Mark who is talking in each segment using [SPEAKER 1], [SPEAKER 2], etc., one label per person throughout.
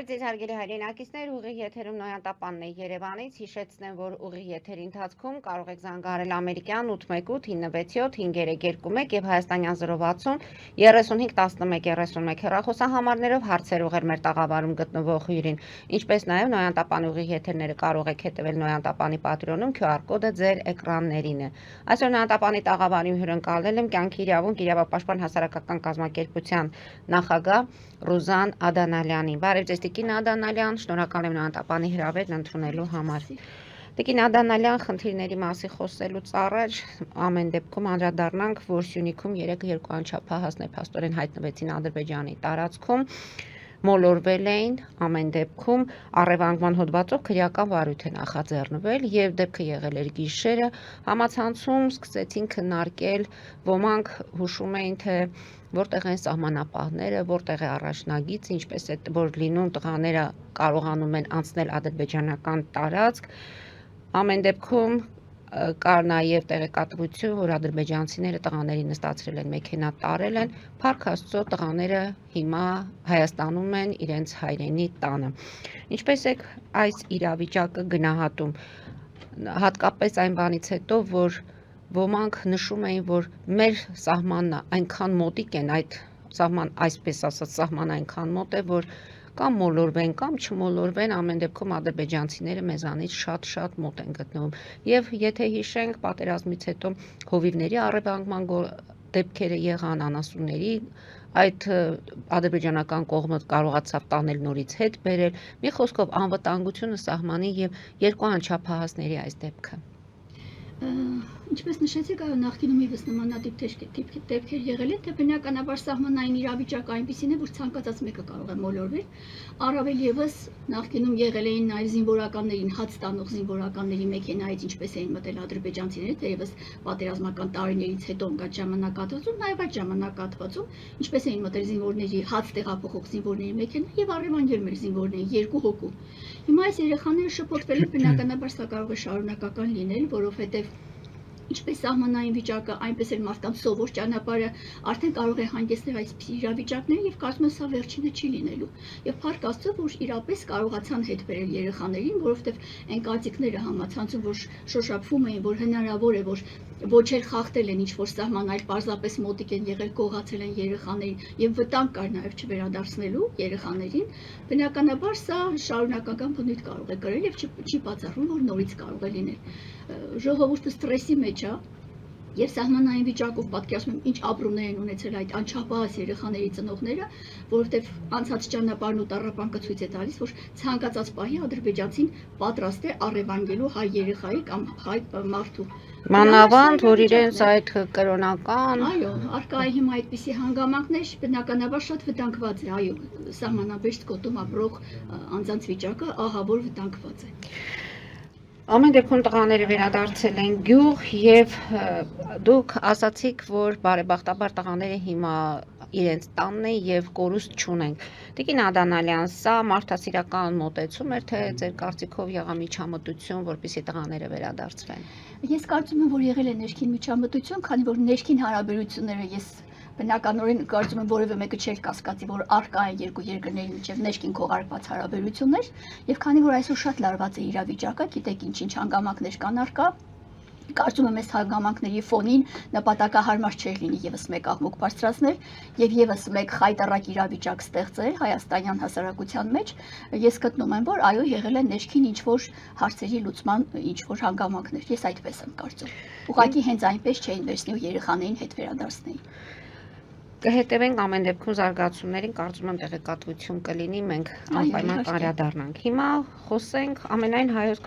[SPEAKER 1] Բարև ձեզ հարգելի հայրենակիցներ, ուղիղ եթերում Նոյան Տապանն է Երևանից, հիշեցնեմ, որ ուղիղ եթերի ընթացքում կարող եք զանգահարել ամերիկյան 818-977-5321 եւ հայաստանյան 060 3511 հեռախոսահամարներով հարցեր ուղղել մեր տաղավարում գտնվող հյուրին, ինչպես նաեւ Նոյան Տապանի ուղիղ եթերները կարող եք հետևել Նոյան Տապանի պատրոնում, QR կոդը ձեր էկրաններին է։ Այսօր Նոյան Տապանի տաղավարի հյուրընկալել եմ կյանքի իրավունք իրավապաշտպան հասարակական կազմակերպության նախագահ Ռուզան Ադանալյանին։ Բարև ձեզ Տիկին Ադանալյան, շնորհակալ եմ Նոյան Տապանի հրավերն ընդունելու համար։ Տիկին Ադանալյան, խնդիրների մասին խոսելուց առաջ ամեն դեպքում անդրադառնանք, որ Սյունիքում երեկ երկու անչափահասներ փաստորեն հայտնվեցին Ադրբեջանի տարածքում, մոլորվել էին, ամեն դեպքում առևանգման հոդվածով քրեական վարույթ է նախաձեռնվել եւ դեպքը եղել էր գիշերը, համացանցում սկսեցին քննարկել, ոմանք հուշում էին, թե որտեղ են սահմանապահները, որտեղ է առաջնագիծ, ինչպես է որ լինում տղաները կարողանում են անցնել ադրբեջանական տարածք, ամեն դեպքում կար նաև տեղեկատվություն, որ ադրբեջանցիները տղաներին նստացրել են մեքենա տարել են, փառք Աստծո տղաները հիմա Հայաստանում են իրենց հայրենի տանը։ Ինչպես է այս իրավիճակը գնահատում, հատկապես այն բանից հետո, որ ոմանք նշում էին, որ մեր սահմանն այնքան մոտիկ են, այդ սահման, այսպես ասած, սահման այնքան մոտ է, որ կամ մոլորվեն, կամ չմոլորվեն, ամեն դեպքում ադրբեջանցիները մեզանից շատ մոտ են գտնվում։ Եվ եթե հիշենք, պատերազմից հետո հովիվների առևանգման դեպքերը եղան, անասունների, այդ ադրբեջանական կողմը կարողացավ տանել նորից հետ բերել, մի խոսքով անվտանգությունը սահմանի եւ երկու անչափահասների այս դեպքը։
[SPEAKER 2] Ինչպես նշեցիք, նախկինում ևս նմանատիպ դեպքեր եղել են, թե բնականաբար սահմանային իրավիճակը այնպիսին է, որ ցանկացած մեկը կարող է մոլորվել, առավել ևս նախկինում եղել էին նաև զինվորականներին հաց տանող զինվորականների մեքենայից ինչպես էին մտել ադրբեջանցիները, թեևս պատերազմական տարիներից հետո ընկած ժամանակահատվածում, նաև այդ ժամանակահատվածում ինչպես էին մտել զինվորների հաց տեղափոխող զինվորների մեքենա եւ առևանգել մեր զինվորների երկու հոգու։ Հիմա այս երեխաները շփոթվել են, բնականաբար սա կարող է շարունակական լինել, որովհետեւ ինչպես սահմանային վիճակը, այնպես էլ մարդկանց սովոր ճանապարհը արդեն կարող է հանգեցնել այսպիսի իրավիճակների եւ կարծում եմ սա վերջինը չի լինելու։ Եվ փառք Աստծո, որ իրապես կարողացան հետ բերել երեխաներին, որովհետեւ այն կարծիքները համացանցում, որ շոշափվում էին, որ հնարավոր է, որ ոչ էլ խախտել են ինչ որ սահման, այլ պարզապես մոտիկ են եղել, կողացել են երեխաներին եւ վտանգ կար նաեւ չվերադարձնելու երեխաներին, բնականաբար սա շարունակական բնույթ կարող է կրել եւ չի բացառվում, որ նորից կարող է լինել։ Ժողովուրդը ստրեսի մեջ է եւ սահմանային վիճակով պատկերացնում եմ ինչ ապրումներ են ունեցել այդ անչափահաս երեխաների ծնողները, որովհետեւ անցած ճանապարհն ու տառապանքը ցույց է տալիս, որ ցանկացած պահի ադրբեջանցին պատրաստ է առևանգելու հայ երեխայի կամ հայ մարդու։
[SPEAKER 1] Մանավանդ, որ իրենց այդ կրոնական,
[SPEAKER 2] այո, արկա է հիմա այդպիսի հանգամանքներ, բնականաբար շատ վտանգված է, այո, սահմանաբերդ գոտում ապրող անձանց վիճակը ահա որ վտանգված է։
[SPEAKER 1] Ամեն դեպքում տղաները վերադարձել են գյուղ եւ դուք ասացիք, որ բարեբախտաբար տղաները հիմա իրենց տանն են եւ կորուստ չունենք։ Տիկին Ադանալյան, սա մարդասիրական մոտեցում էր, թե ձեր կարծիքով եղա միջամտություն, որպեսզի տղաները վերադարձվեն։
[SPEAKER 2] Ես կարծում եմ, որ եղել է ներքին միջամտություն, քանի որ ներքին հարաբերությունները ես բնականորեն կարծում եմ որևէ մեկը չէր կասկածի, որ արկա են երկու երկրների միջև ներքին քողարկված հարաբերություններ, եւ քանի որ այսօր շատ լարված է իրավիճակը, գիտեք ինչ հանգամանքներ կան արկա, կարծում եմ այս հանգամանքների ֆոնին նպատակահարմար չէր լինի եւս մեկ աղմուկ բարձրացնել եւ եւս մեկ խայտառակ իրավիճակ ստեղծել հայաստանյան հասարակության մեջ, ես գտնում եմ, որ այո եղել են ներքին ինչ որ հարցերի լուծման ինչ որ հանգամանքներ, ես այդպես եմ կարծում։ Ուղղակի հենց այնպես չէին վերցնի ու երեխաներին հետ վերադարձնեին։
[SPEAKER 1] Կհետևենք ամեն դեպքում զարգացումներին, կարծում եմ տեղեկատվություն կլինի, մենք անպայման անդրադառնանք։ Հիմա խոսենք ամենայն հայոց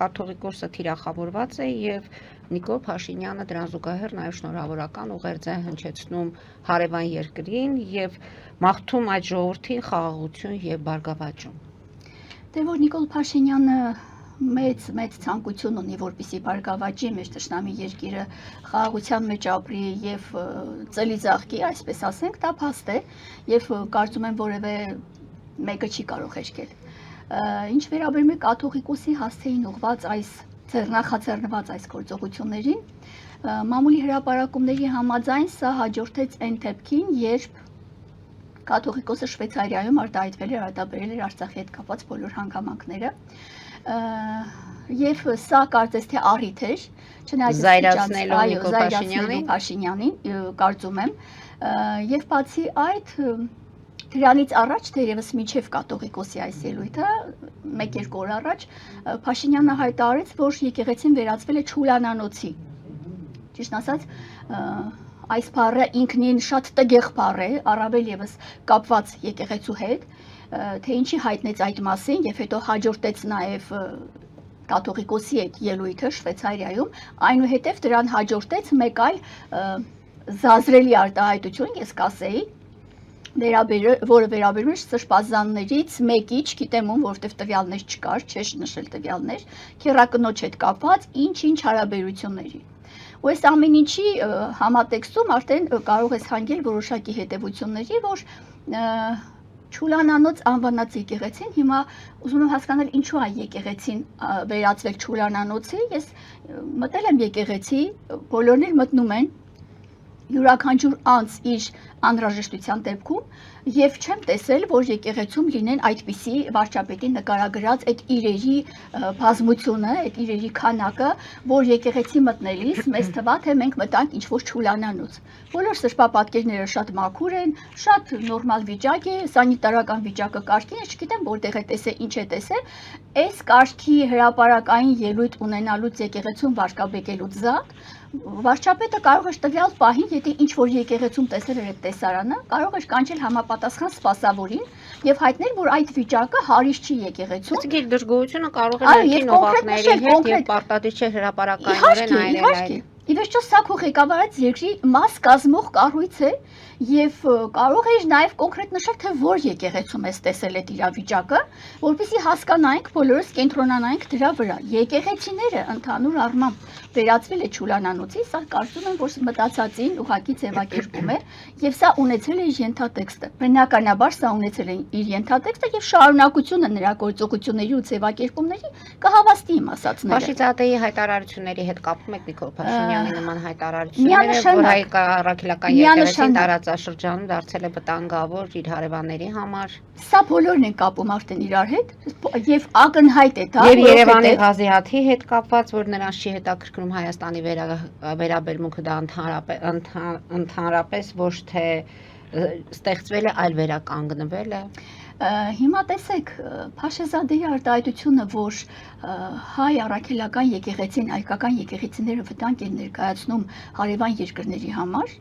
[SPEAKER 1] կաթողիկոսը թիրախավորված է եւ Նիկոլ Փաշինյանը դրան զուգահեռ նաեւ շնորհավորական ուղերձ է հնչեցնում հարևան երկրին եւ մաղթում այդ ժողովրդին խաղաղություն եւ բարգավաճում։
[SPEAKER 2] Դե որ Նիկոլ Փաշինյանը մեծ ցանկություն ունի, որպեսզի բարգավաճի մեր թշնամի երկիրը խաղաղության մեջ ապրի եւ ծելի ձաղկի, այսպես ասենք, դա փաստ է եւ կարծում եմ որևէ մեկը չի կարող հեշտել։ Ինչ վերաբերում է կաթողիկոսի հասցեին ուղված այս նախաձեռնված այս գործողություններին, մամուլի հրապարակումների համաձայն սա հաջորդեց այն դեպքին, երբ կաթողիկոսը Շվեյցարիայում արտահայտվել էր, արտաբերել էր Արցախի հետ կապված բոլոր հանգամանքները։ Եվ սա կարծես թե առիթ էր, չնայած
[SPEAKER 1] զայրացնելու
[SPEAKER 2] Փաշինյանին, կարծում եմ, եւ բացի այդ դրանից առաջ թերևս մինչև կաթողիկոսի այս ելույթը 1-2 օր առաջ Փաշինյանը հայտարարեց, որ եկեղեցին վերածվել է չուլանանոցի։ Ճիշտ ասած, այս բառը ինքնին շատ տգեղ բառ է, առավել եւս կապված եկեղեցու հետ, թե ինչի հայտնեց այդ մասին եւ հետո հաջորդեց նաեւ կաթողիկոսի այդ ելույթը Շվեյցարիայում, այնուհետև դրան հաջորդեց մեկ այլ զազրելի արտահայտություն, ես կասեի, որը վերաբերում է սրբազաններից մեկի, չգիտեմ ում, որովհետև տվյալներ չկար, չէր նշել տվյալներ, քեռակնոջ հետ կապված ինչ-ինչ հարաբերությունների։ Ու այս ամեն ինչի համատեքստում արդեն կարող ես հանգել որոշակի հետևությունների, որ Չուլանանոց անվանած եկեղեցին, հիմա ուզում եմ հասկանալ ինչու է եկեղեցին վերածվել Չուլանանոցի, ես մտել եմ եկեղեցի, բոլորն էլ մտնում են յուրաքանչյուր անձ իր անհրաժեշտության դեպքում եւ չեմ տեսել, որ եկեղեցում լինեն այդպիսի վարչապետի նկարագրած այդ իրերի բազմությունը, այդ իրերի քանակը, որ եկեղեցի մտնելիս մեզ թվա թե մենք մտանք ինչ-որ Չուլանանոց։ Բոլոր սրբապատկերները շատ մաքուր են, շատ նորմալ վիճակ է, սանիտարական վիճակը կարգին է, չգիտեմ որտեղ է տեսել, ինչ է տեսել, այս կարգի հրապարակային ելույթ ունենալուց եկեղեցում վարկաբեկելուց զատ վարչապետը կարող էր տվյալ պահին, եթե ինչ-որ եկեղեցում տեսել էր այդ տեսարանը, կարող էր կանչել համապատասխան սպասավորին եւ հայտնել, որ այդ վիճակը հարիս չի եկեղեցում։
[SPEAKER 1] Իսկ իր դժգոհությունը կարող է ներքին օղակների հետ եւ պարտադիր չէ հրապարակայինորեն այլ։
[SPEAKER 2] Ի վերջո սա քո ղեկավարած երկրի մաս կազմող կառույց է եւ կարող ես նաեւ կոնկրետ նշել թե որ եկեղեցում ես տեսել այդ իրավիճակը, որպեսզի հասկանանք, բոլորս կենտրոնանանք դրա վրա։ Եկեղեցիները ընդհանուր առմամբ վերածվել է Չուլանանոցի, սա կարծում եմ, որ մտածածին ուղղակի ձևակերպում է եւ սա ունեցել է իր ենթատեքստը։ Բնականաբար սա ունեցել է իր ենթատեքստը եւ շարունակությունը նրա գործողությունների ու ձևակերպումների կհավաստի իմ ասածները։
[SPEAKER 1] Փաշիձադեի հայտարարությունների հետ կապում եք Նիկոլ Փաշինյանի նման հայտարարությունները, որ հայ առաքելական եկեղեցին տարածաշրջանում դարձել է վտանգավոր իր հարևանների համար։
[SPEAKER 2] Սա բոլորն են կապում արդեն իրար հետ եւ ակնհայտ է դա։
[SPEAKER 1] Եվ Երևանի Ղազիաթի հետ կապված, որ նրանց չի հետաքրքրում Հայաստանի վերաբերմունքը դա ընդհանրապես ոչ թե ստեղծվել է, այլ վերականգնվել է։
[SPEAKER 2] Հիմա տեսեք, Փաշեզադեի արտահայտությունը, որ հայ առաքելական եկեղեցին, հայկական եկեղեցիները վտանգ են ներկայացնում հարևան երկրների համար,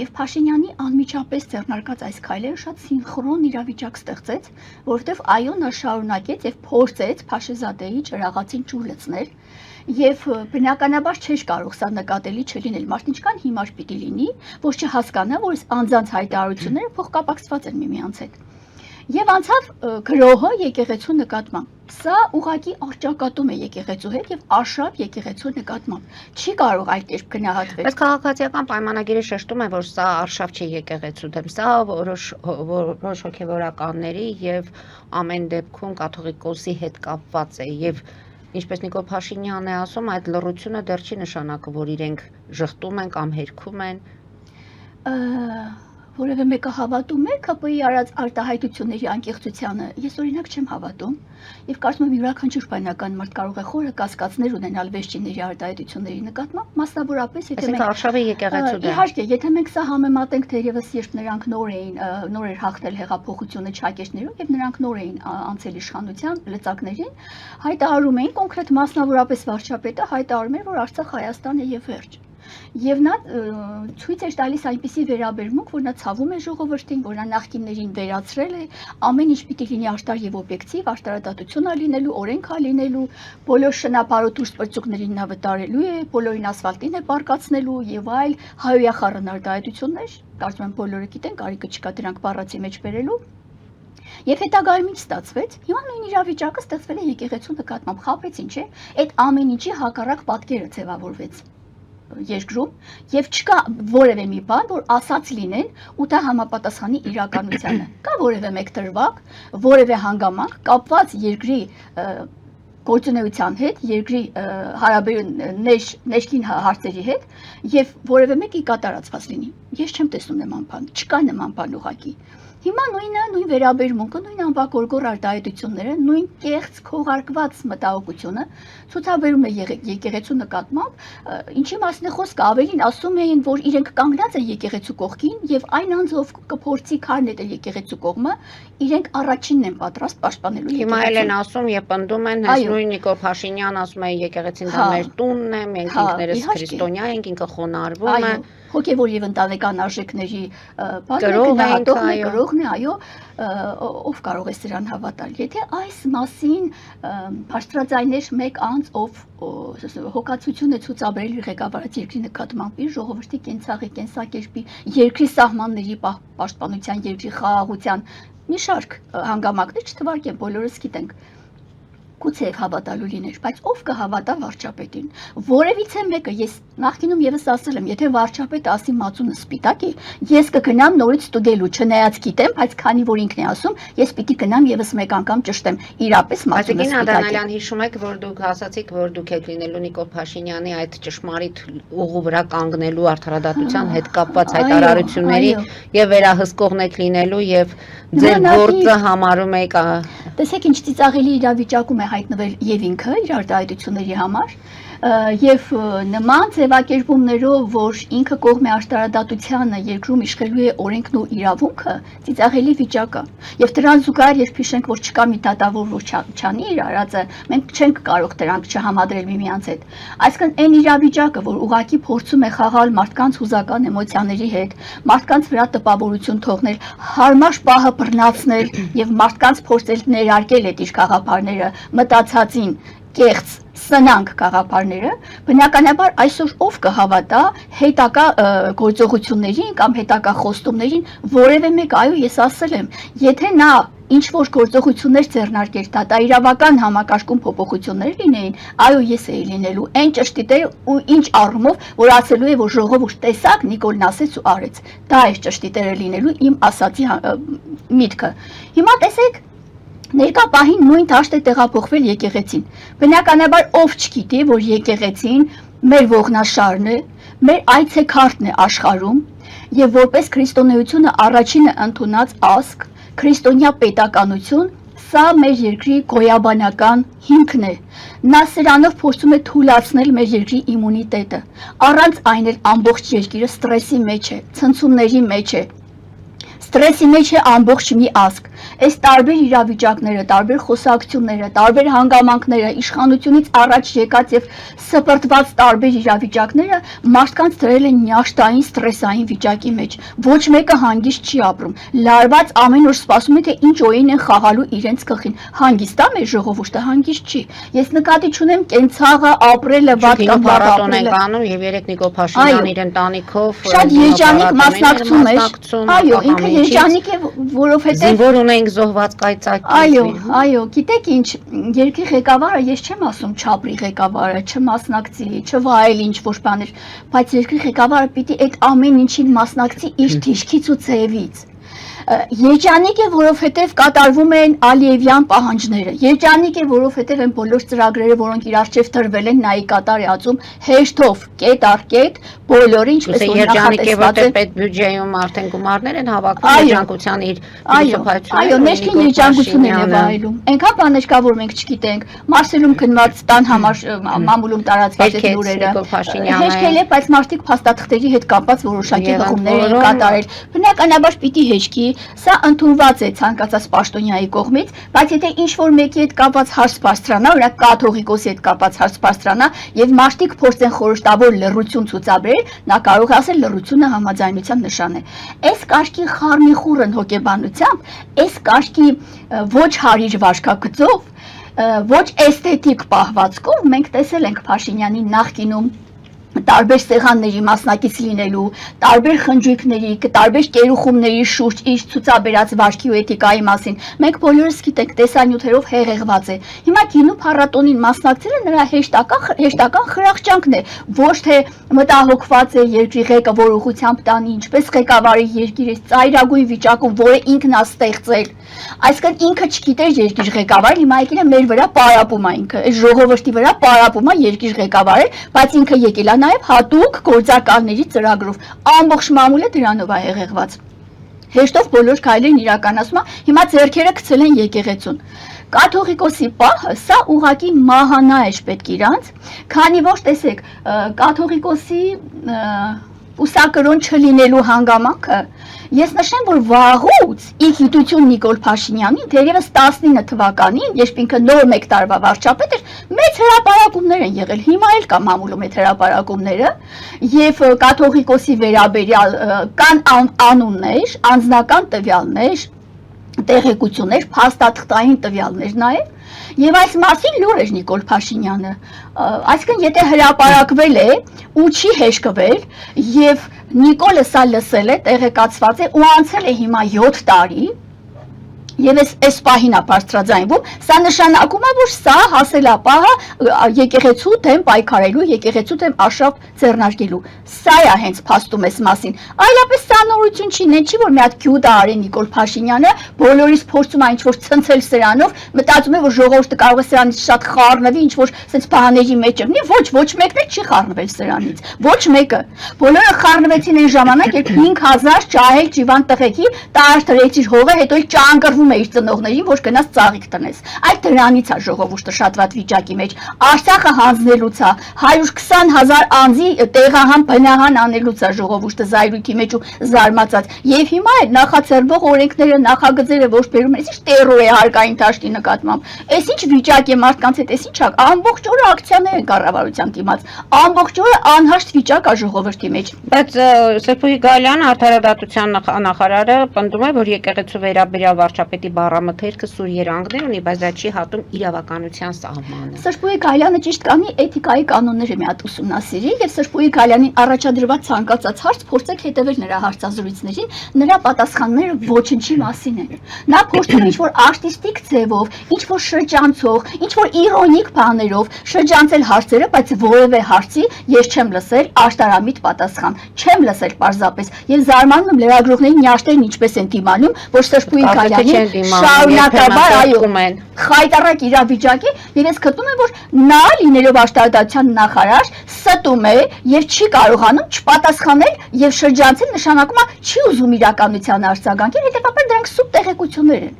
[SPEAKER 2] եւ Փաշինյանի անմիջապես ձեռնարկած այս քայլերը շատ սինխրոն իրավիճակ ստեղծեց, որովհետեւ այո, նա շարունակեց եւ փորձեց Փաշեզադեի ճրաղացին ջուր լցնել, եւ բնականաբար չէր կարող սա նկատելի չլինել, մարդն ինչքան հիմար պիտի լինի, որ չհասկանա, որ այս անձանց հայտարարությունները փոխկապակցված են միմյանց հետ։ Եվ անցավ գրողը եկեղեցու նկատմամբ։ Սա ուղղակի առճակատում է եկեղեցու հետ եւ արշավ եկեղեցու նկատմամբ։ Չի կարող այլ կերպ գնահատվել։
[SPEAKER 1] Բայց քաղաքացիական պայմանագիրը շեշտում է, որ սա արշավ չի եկեղեցու դեմ, սա որոշ հոգեվորականների եւ ամեն դեպքում կաթողիկոսի հետ կապված է եւ ինչպես Նիկոլ Փաշինյանն է ասում, այդ լռությունը դեռ չի նշանակում, որ իրենք ժխտում են կամ հերքում են։
[SPEAKER 2] Որևէ մեկը հավատում է ԿՊ-ի արած արտահայտությունների անկեղծությանը, ես օրինակ չեմ հավատում, եւ կարծում եմ յուրաքանչյուր բանական մարդ կարող է խորը կասկածներ ունենալ վերջինների արտահայտությունների նկատմամբ, մասնավորապես եթե մենք
[SPEAKER 1] արշավի եկեղեցու դեմ։
[SPEAKER 2] Իհարկե, եթե մենք սա համեմատենք թերևս երբ նրանք նոր էր հաղթել հեղափոխությունը Չակերտներում եւ նրանք նոր էին անցել իշխանության լծակներին, հայտարարում էին կոնկրետ մասնավորապես վարչապետը հայտարարում էր, որ Արցախ Հայաստան է եւ վերջ։ Եվ նա ցույց էր տալիս այնպիսի վերաբերմունք, որ նա ցավում է ժողովրդին, որ նա նախկիններին վերացրել է, ամեն ինչ պիտի լինի արտար եւ օբյեկտիվ, արտարադատություն է լինելու, օրենք է լինելու, բոլոր շնապարոտ դուրսպրծուկներին նա վտարելու է, բոլորին ասֆալտին է պարկացնելու եւ այլ հայոյախառն արտահայտություններ, կարծում եմ բոլորը գիտեն, կարիքը չկա դրանք բառացի մեջ բերելու։ Եվ հետագայում ինչ ստացվեց։ Հիմա նույն իրավիճակը ստեղծվել է եկեղեցու նկատմամբ, խաբեց ինչ է, այդ ամեն ինչի հակառակ պատկերը ձևավորվեց երկրում եւ չկա որևէ մի բան, որ ասած լինեն ու դա համապատասխանի իրականությանը։ Կա որևէ մեկ դրվագ, որևէ հանգամանք կապված երկրի գործունեության հետ, երկրի ներքին հարցերի հետ եւ որևէ մեկի կատարածված լինի։ Ես չեմ տեսնում նման բան, չկա նման բան ուղղակի։ Հիմա նույն վերաբերմունքը, նույն անվագորգոր արտահայտությունները, նույն կեղծ քողարկված մտահոգությունը ցուցաբերում է եկեղեցու նկատմամբ, ինչի մասին է խոսքը, ավելին ասում էին, որ իրենք կանգնած են եկեղեցու կողքին եւ այն անձով կփորձի քարնել եկեղեցու կողմը, իրենք առաջինն են պատրաստ պաշտպանելու եկեղեցուն։
[SPEAKER 1] Հիմա էլ են ասում եւ պնդում են, հենց նույն Նիկոլ Փաշինյան ասում է եկեղեցին դա մեր տունն է, մենք ինքներս քրիստոնյա ենք, ինքը խոնարհվում է։
[SPEAKER 2] Հոգևոր եւ ընտանեկան արժեքների գրողն է, այո, ով կարող է սրան հավատալ։ Եթե այս մասին բարձրաձայներ մեկ անձ, ով հոգացություն է ցուցաբերել իր ղեկավարած երկրի նկատմամբ, իր ժողովրդի կենցաղի, կենսակերպի, երկրի սահմանների պաշտպանության, երկրի խաղաղության մի շարք հանգամանքներ չթվարկեն, բոլորս գիտենք։ Գուցե հավատալու լիներ, բայց ով կհավատա վարչապետին։ Որևիցե մեկը, ես նախկինում եւս ասել եմ, եթե վարչապետը ասի մածունը սպիտակ է, ես կգնամ նորից ստուգելու, չնայած գիտեմ, բայց քանի որ ինքն է ասում, ես պիտի գնամ եւս մեկ անգամ ճշտեմ, իրապես մածունը սպիտակ է։
[SPEAKER 1] Բայց Ադանալյան, հիշում եք, որ դուք ասացիք, որ դուք եք լինելու Նիկոլ Փաշինյանի այդ ճշմարիտ ուղու վրա կանգնելու արդարադատության հետ կապված հայտարարությունների եւ վերահսկողն եք լինելու եւ ձեր գործը համարում եք
[SPEAKER 2] տեսեք ինչ ծիծաղելի իրավիճակում է հայտնվել եւ ինքը իր արտահայտությունների համար եւ նման ձևակերպումներով, որ ինքը կողմ է արտարադատությանը, երկրում իշխելու է օրենքն ու իրավունքը, ծիծաղելի վիճակ է։ Եվ դրան զուգահեռ երբ հիշենք, որ չկա մի դատավոր, որ չանի իր արածը, մենք չենք կարող դրանք չհամադրել միմյանց հետ։ Այսինքն այն իրավիճակը, որ ուղղակի փորձում է խաղալ մարդկանց հուզական էմոցիաների հետ, մարդկանց վրա տպավորություն թողնել, հարմար պահը բռնացնել եւ մարդկանց փորձել ներարկել այդ իր խաղապարները, մտածածին կեղծ սնանկ գաղափարները, բնականաբար այսօր ով կհավատա հետակա գործողություններին կամ հետակա խոստումներին, որևէ մեկ, այո, ես ասել եմ, եթե նա ինչ որ գործողություններ ձեռնարկեր, դատաիրավական համակարգում փոփոխություններ լինեին, այո, ես էի լինելու այն ճշտիտերը ու ինչ առումով, որ ասելու է, որ ժողովուրդ տեսակ Նիկոլն ասեց ու արեց։ Դա է ճշտիտերը լինելու իմ ասացի միտքը։ Հիմա տեսեք, ներկա պահին նույն դաշտ է տեղափոխվել եկեղեցին։ Բնականաբար ով չգիտի, որ եկեղեցին մեր ողնաշարն է, մեր այցեքարտն է աշխարհում եւ որպես քրիստոնեությունը առաջինը ընդունած ազգ, քրիստոնյա պետականություն, սա մեր երկրի գոյաբանական հիմքն է։ Նա սրանով փորձում է թույլատրել մեր երկրի իմունիտետը։ Առանց այն էլ ամբողջ երկիրը ստրեսի մեջ է, ցնցումների մեջ է։ Ստրեսի մեջ է ամբողջ մի ազգ։ Այս տարբեր իրավիճակները, տարբեր խոսակցությունները, տարբեր հանգամանքները, իշխանությունից առաջ եկած եւ սպրտված տարբեր իրավիճակները մարդկանց դրել են նյաշտային ստրեսային վիճակի մեջ։ Ոչ մեկը հանգիստ չի ապրում։ Լարված ամեն օր սպասում է, թե ինչ օին են խաղալու իրենց գլխին։ Հանգիստ է մեր ժողովուրդը, հանգիստ չի։ Ես նկատի չունեմ կենցաղը ապրելը, վատ կամ լավ ապրելը։
[SPEAKER 1] Անում եւ երեք Նիկոլ Փաշինյան իր ընտանիքով
[SPEAKER 2] շատ երջանիկ մասնակցում էր։ Այո, ինքը երջանիկ է, որովհետեւ
[SPEAKER 1] զինվոր ունենք զոհված կայծակի։
[SPEAKER 2] Այո, գիտեք ինչ, երկրի ղեկավարը, ես չեմ ասում չապրի ղեկավարը, չմասնակցի, չվայել ինչ որ բաներ, բայց երկրի ղեկավարը պիտի այդ ամեն ինչին մասնակցի իր թիշքից ու ձևից։ Երջանիկ է, որովհետև կատարվում են Ալիևյան պահանջները։ Երջանիկ է, որովհետև այն բոլոր ծրագրերը, որոնք իր առջև տրվել են, նայի կատար է ածում հեշտով, կետ առ կետ, բոլորը ինչպես որ
[SPEAKER 1] նախատեսված է։ Պետ բյուջեում արդեն գումարներ են հավաքում երջանկության իր փիլիսոփայությունը։
[SPEAKER 2] Այո, ներքին երջանկությունն է վայելում։ Այնքան բաներ կա, որ մենք չգիտենք։ Մարսելում քննված տան համար մամուլում տարածված այդ լուրերը։ Հեշտել է, բայց մարդիկ փաստաթղթերի հետ կապված որոշակի հղումներ են կատարել։ Բնականաբար պիտի հեշտի։ Սա ընդունված է ցանկացած պաշտոնյայի կողմից, բայց եթե ինչ-որ մեկի հետ կապված հարց բարձրանա, օրինակ կաթողիկոսի հետ կապված հարց բարձրանա եւ մարդիկ փորձեն խորհրդավոր լռություն ցուցաբերել, նա կարող է ասել լռությունը համաձայնության նշան է։ Այս կարգի խառնիխուռն հոգեբանությամբ, այս կարգի ոչ հարիր վարքագծով, ոչ էսթետիկ պահվածքով մենք տեսել ենք Փաշինյանի նախկինում տարբեր սեղանների մասնակից լինելու, տարբեր խնջույքների, տարբեր կերուխումների շուրջ իր ցուցաբերած վարքի ու էթիկայի մասին։ Մենք բոլորս գիտենք, տեսանյութերով հեղեղված է։ Հիմա գինու փառատոնին մասնակցելը նրա հեշտական խրախճանքն է, ոչ թե մտահոգված է երկրի ղեկը, որ ուղղությամբ տանի, ինչպես ղեկավարի երկիրը ծայրագույն վիճակում, որը ինքն է ստեղծել։ Այսինքն ինքը չգիտեր երկիր ղեկավարը, հիմա եկել է մեր վրա պարապում է ինքը, այս ժողովրդի վրա պարապում է երկիր ղեկավարը, բայց ինքը եկել է նաև հատուկ գործակալների ծրագրով, ամբողջ մամուլը դրանով է հեղեղված։ Հեշտով բոլոր քայլերն իրականացում է, հիմա ձեռքերը գցել են եկեղեցուն։ Կաթողիկոսի պահը սա ուղղակի մահանա է պետք իրանց, քանի որ տեսեք, կաթողիկոսի ուսակրոն չլինելու հանգամանքը ես նշեմ, որ վաղուց ի գիտություն Նիկոլ Փաշինյանին, թերևս 19 թվականին, երբ ինքը նոր 1 տարվա վարչապետ էր, մեծ հրապարակումներ են եղել, հիմա էլ կա մամուլում այդ հրապարակումները, եւ կաթողիկոսի վերաբերյալ կան անուններ, անձնական տվյալներ, տեղեկություններ, փաստաթղթային տվյալներ նաեւ, եւ այս մասին լուր էր Նիկոլ Փաշինյանը, այսինքն եթե հրապարակվել է ու չի հեշկվել եւ Նիկոլը սա լսել է, տեղեկացված է ու անցել է հիմա 7 տարի եւ այս պահին է բարձրաձայնվում, սա նշանակում է, որ սա հասելապահը եկեղեցու դեմ պայքարելու, եկեղեցու դեմ արշավ ձեռնարկելու։ Սա է հենց փաստում այս մասին։ Այլապես սա նորություն չի, նեն չի, որ մի հատ գյուդա արի Նիկոլ Փաշինյանը, բոլորից փորձում է ինչ-որ ցնցել սրանով, մտածում է, որ ժողովուրդը կարող է սրանից շատ խառնվի, ինչ-որ sense բաների մեջ է։ Ոչ մեկն էլ չի խառնվել սրանից։ Ոչ մեկը։ Բոլորը խառնվեցին այն ժամանակ, երբ 5000 ջահել ճիվան տղեկի տար դրեցիր հողը, հետո էլ ճանգռվում է իր ծնողներին, որ գնաց ծաղիկ տնես։ Այդ դրանից է ժողովուրդը շատ վատ վիճակի մեջ։ Արցախը հանձնելուց է, 120,000 անձի տեղահան բնահան անելուց է ժողովուրդը զայրույթի մեջ ու զարմացած։ Եվ հիմա այդ նախաձեռնող օրենքները, նախագծերը ոչ բերում են, ինչ տերոր է հարկային դաշտի նկատմամբ։ Այս ինչ վիճակ է մարդկանց հետ, այս ինչ է, ամբողջ օրը ակցիաներ են կառավարության դիմաց, ամբողջ օրը անհաշտ վիճակ է ժողովրդի մեջ։
[SPEAKER 1] Բայց Սերժ Գալյանը, արդարադատության նախարարը, պնդում է, որ եկեղեցու վերաբերյալ վարչապետի բառամթերքը սուր երանգներ ունի, բայց դա չի հատում իրավականության սահմանը։
[SPEAKER 2] Սերժ Գալյանը ճիշտ կանի էթիկայի կանոնները մի հատ ուսումնասիրի եւ Սերժ Գալյանին առաջադրված ցանկացած հարց փորձեք հետևել նրա հարցազրույցներին, նրա պատասխանները ոչնչի մասին են։ Նա փորձում է ինչ-որ արտիստիկ ձևով, ինչ-որ շրջանցող, ինչ-որ իրոնիկ բաներով շրջանցել հարցերը, բայց որևէ հարցի ես չեմ լսել աշտարամիտ պատասխան, չեմ լսել պարզապես եւ զարմանում եմ լրագրողների նյարդերն ինչպես են դիմանում, որ Սերժ Գալյանը շարունակաբար այո խայտարակ իրավիճակի եւ ես գտնում եմ, որ նա լինելով աշտարադատության նախարար ստում է եւ չի կարողանում չպատասխանել եւ շրջանցել, նշանակում է չի ուզում իրականության արձագանքել, հետեւաբար դրանք սուտ տեղեկություններ են։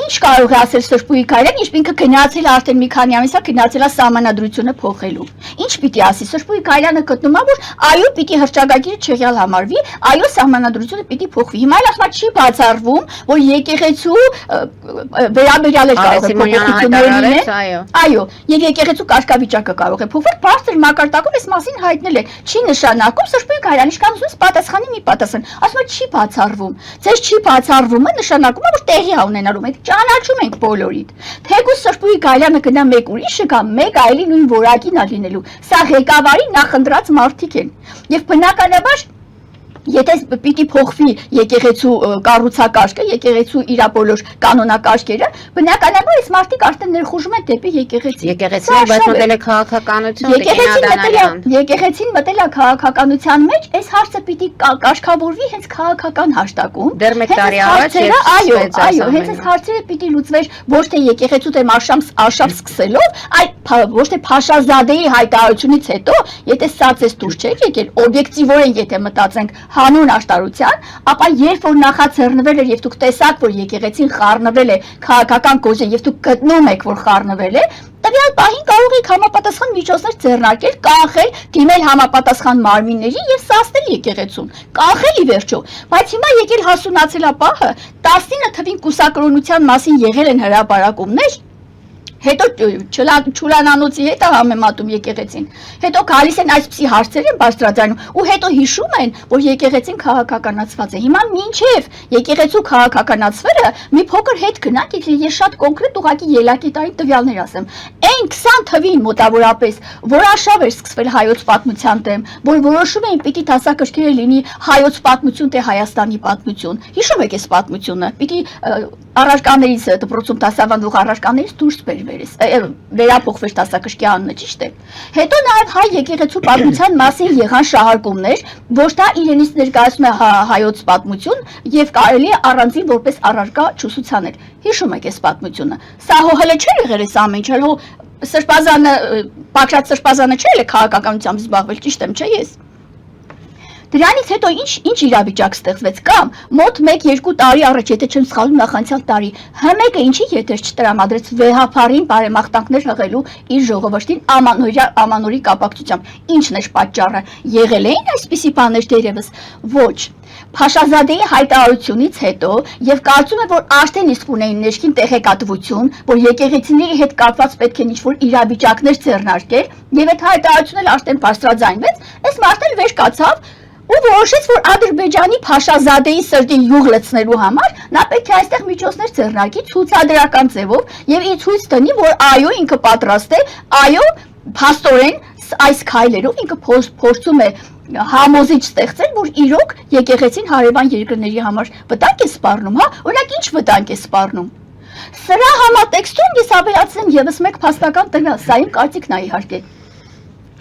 [SPEAKER 2] Ինչ կարող է ասել Սերժ Գալյանը, ինչ ինքը գնացել է արդեն մի քանի ամիս է գնացել է սահմանադրությունը փոխելու։ Ինչ պիտի ասի Սերժ Գալյանը գտնում է, որ այո պիտի հրճագագիրը չեղյալ համարվի, այո սահմանադրությունը պիտի փոխվի։ Հիմա էլ ասում է չի բացառվում, որ եկեղեցու վերաբերյալ այո, եւ եկեղեցու կարգավիճակը կարող է փոխվել, բարձր մակարդակով այս մասին հայտնել է, չի նշանակում Սերժ Գալյանը ինչքան ուզում պատասխանի մի պատասխան, ասում է չի բացառվում, ձեզ չի բացառվումը նշանակում է, որ տեղի է ունենալու, մենք ճանաչում ենք բոլորիդ, թեկուզ Սերժ Գալյանը գնա մեկ ուրիշը գա, մեկ այլի նույն որակին է լինելու, սա ղեկավարի նախընտրած մարդիկ են, եւ բնականաբար եթե պիտի փոխվի եկեղեցու կառուցակարգը, եկեղեցու իր բոլոր կանոնակարգերը, բնականաբար այս մարդիկ արդեն ներխուժում են դեպի եկեղեցի։
[SPEAKER 1] Եկեղեցին բայց մտել է քաղաքականություն,
[SPEAKER 2] եկեղեցին մտել է քաղաքականության մեջ, այս հարցը պիտի կարգավորվի հենց քաղաքական հաշտակում։
[SPEAKER 1] Դեռ մեկ տարի առաջ
[SPEAKER 2] այո, հենց այս հարցերը պիտի լուծվեր ոչ թե եկեղեցու դեմ արշավ սկսելով, այլ ոչ թե Փաշազադեի հայտարարությունից հետո, եթե սա ցես դուրս չէ եկել, օբյեկտիվորեն եթե մտածենք հանուն աշտարության, ապա երբ որ նախաձեռնվել էր եւ դուք տեսաք, որ եկեղեցին խառնվել է քաղաքական կոժը եւ դուք գտնում եք, որ խառնվել է, տվյալ պահին կարող եք համապատասխան միջոցներ ձեռնարկել, կանխել, դիմել համապատասխան մարմինների եւ սասնել եկեղեցուն, կանխել ի վերջո, բայց հիմա եկել հասունացել է պահը, 19 թվին կուսակրոնության մասին եղել են հրապարակումներ, հետո չուլանանոցի հետ է համեմատում եկեղեցին, հետո գալիս են այսպիսի հարցեր են բարձրաձայնում ու հետո հիշում են, որ եկեղեցին քաղաքականացված է։ Հիմա մինչև եկեղեցու քաղաքականացվելը մի փոքր հետ գնանք, ես շատ կոնկրետ ուղղակի ելակի տարի տվյալներ ասեմ։ Այն 20 թվին մոտավորապես, որ արշավ էր սկսվել հայոց պատմության դեմ, որ որոշում էին պիտի դասակարգերը լինի հայոց պատմություն թե Հայաստանի պատմություն։ Հիշում եք այս պատմությունը, պիտի առարկաներից դպրոցում դասավանդող առարկաներից դուրս վերափոխվեց դասակարգի անունը, ճիշտ է։ Հետո նաև հայ եկեղեցու պատմության մասին եղան շահարկումներ, ոչ դա իրենից ներկայացնում է հայոց պատմություն եւ կարելի է առանձին որպես առարկա չուսուցանել։ Հիշում եք այս պատմությունը։ Սա հողելը չէր եղել այս ամեն ինչ, հո Սրբազանը, Պակրատ Սրբազանը չէր ել քաղաքականությամբ զբաղվել, ճիշտ եմ, չէ՞ ես։ Դրանից հետո ինչ իրավիճակ ստեղծվեց կամ մոտ 1-2 տարի առաջ, եթե չեմ սխալվում, նախանցյալ տարի ՀՄԷԿ-ը ինչի եթեր չտրամադրեց վեհափարին բարեմաղթանքներ հղելու իր ժողովրդին ամանորի կապակցությամբ։ Ինչն է պատճառը։ Եղել էին այսպիսի բաներ դերևս։ Ոչ։ Փաշազադեի հայտարարությունից հետո եւ կարծում եմ, որ արդեն իսկ ունեին ներքին տեղեկատվություն, որ եկեղեցիների հետ կապված պետք է ինչ-որ իրավիճակներ ձեռնարկել, եւ այդ հայտարարությունն էլ արդեն բարձրաձայնվեց, այս մարդը վեր կացավ ու որոշեց, որ Ադրբեջանի Փաշազադեի սրտին յուղ լցնելու համար նա պետք է այստեղ միջոցներ ձեռնարկի ցուցադրական ձևով եւ ի ցույց տանի, որ այո, ինքը պատրաստ է, այո, փաստորեն այս քայլերով ինքը փորձում է համոզիչ ստեղծել, որ իրոք եկեղեցին հարևան երկրների համար վտանգ է սպառնում, հա, օրինակ ինչ վտանգ է սպառնում։ Սրա համատեքստում ես ավելացնեմ եւս մեկ փաստական տվյալ, սա իմ կարծիքն է իհարկե։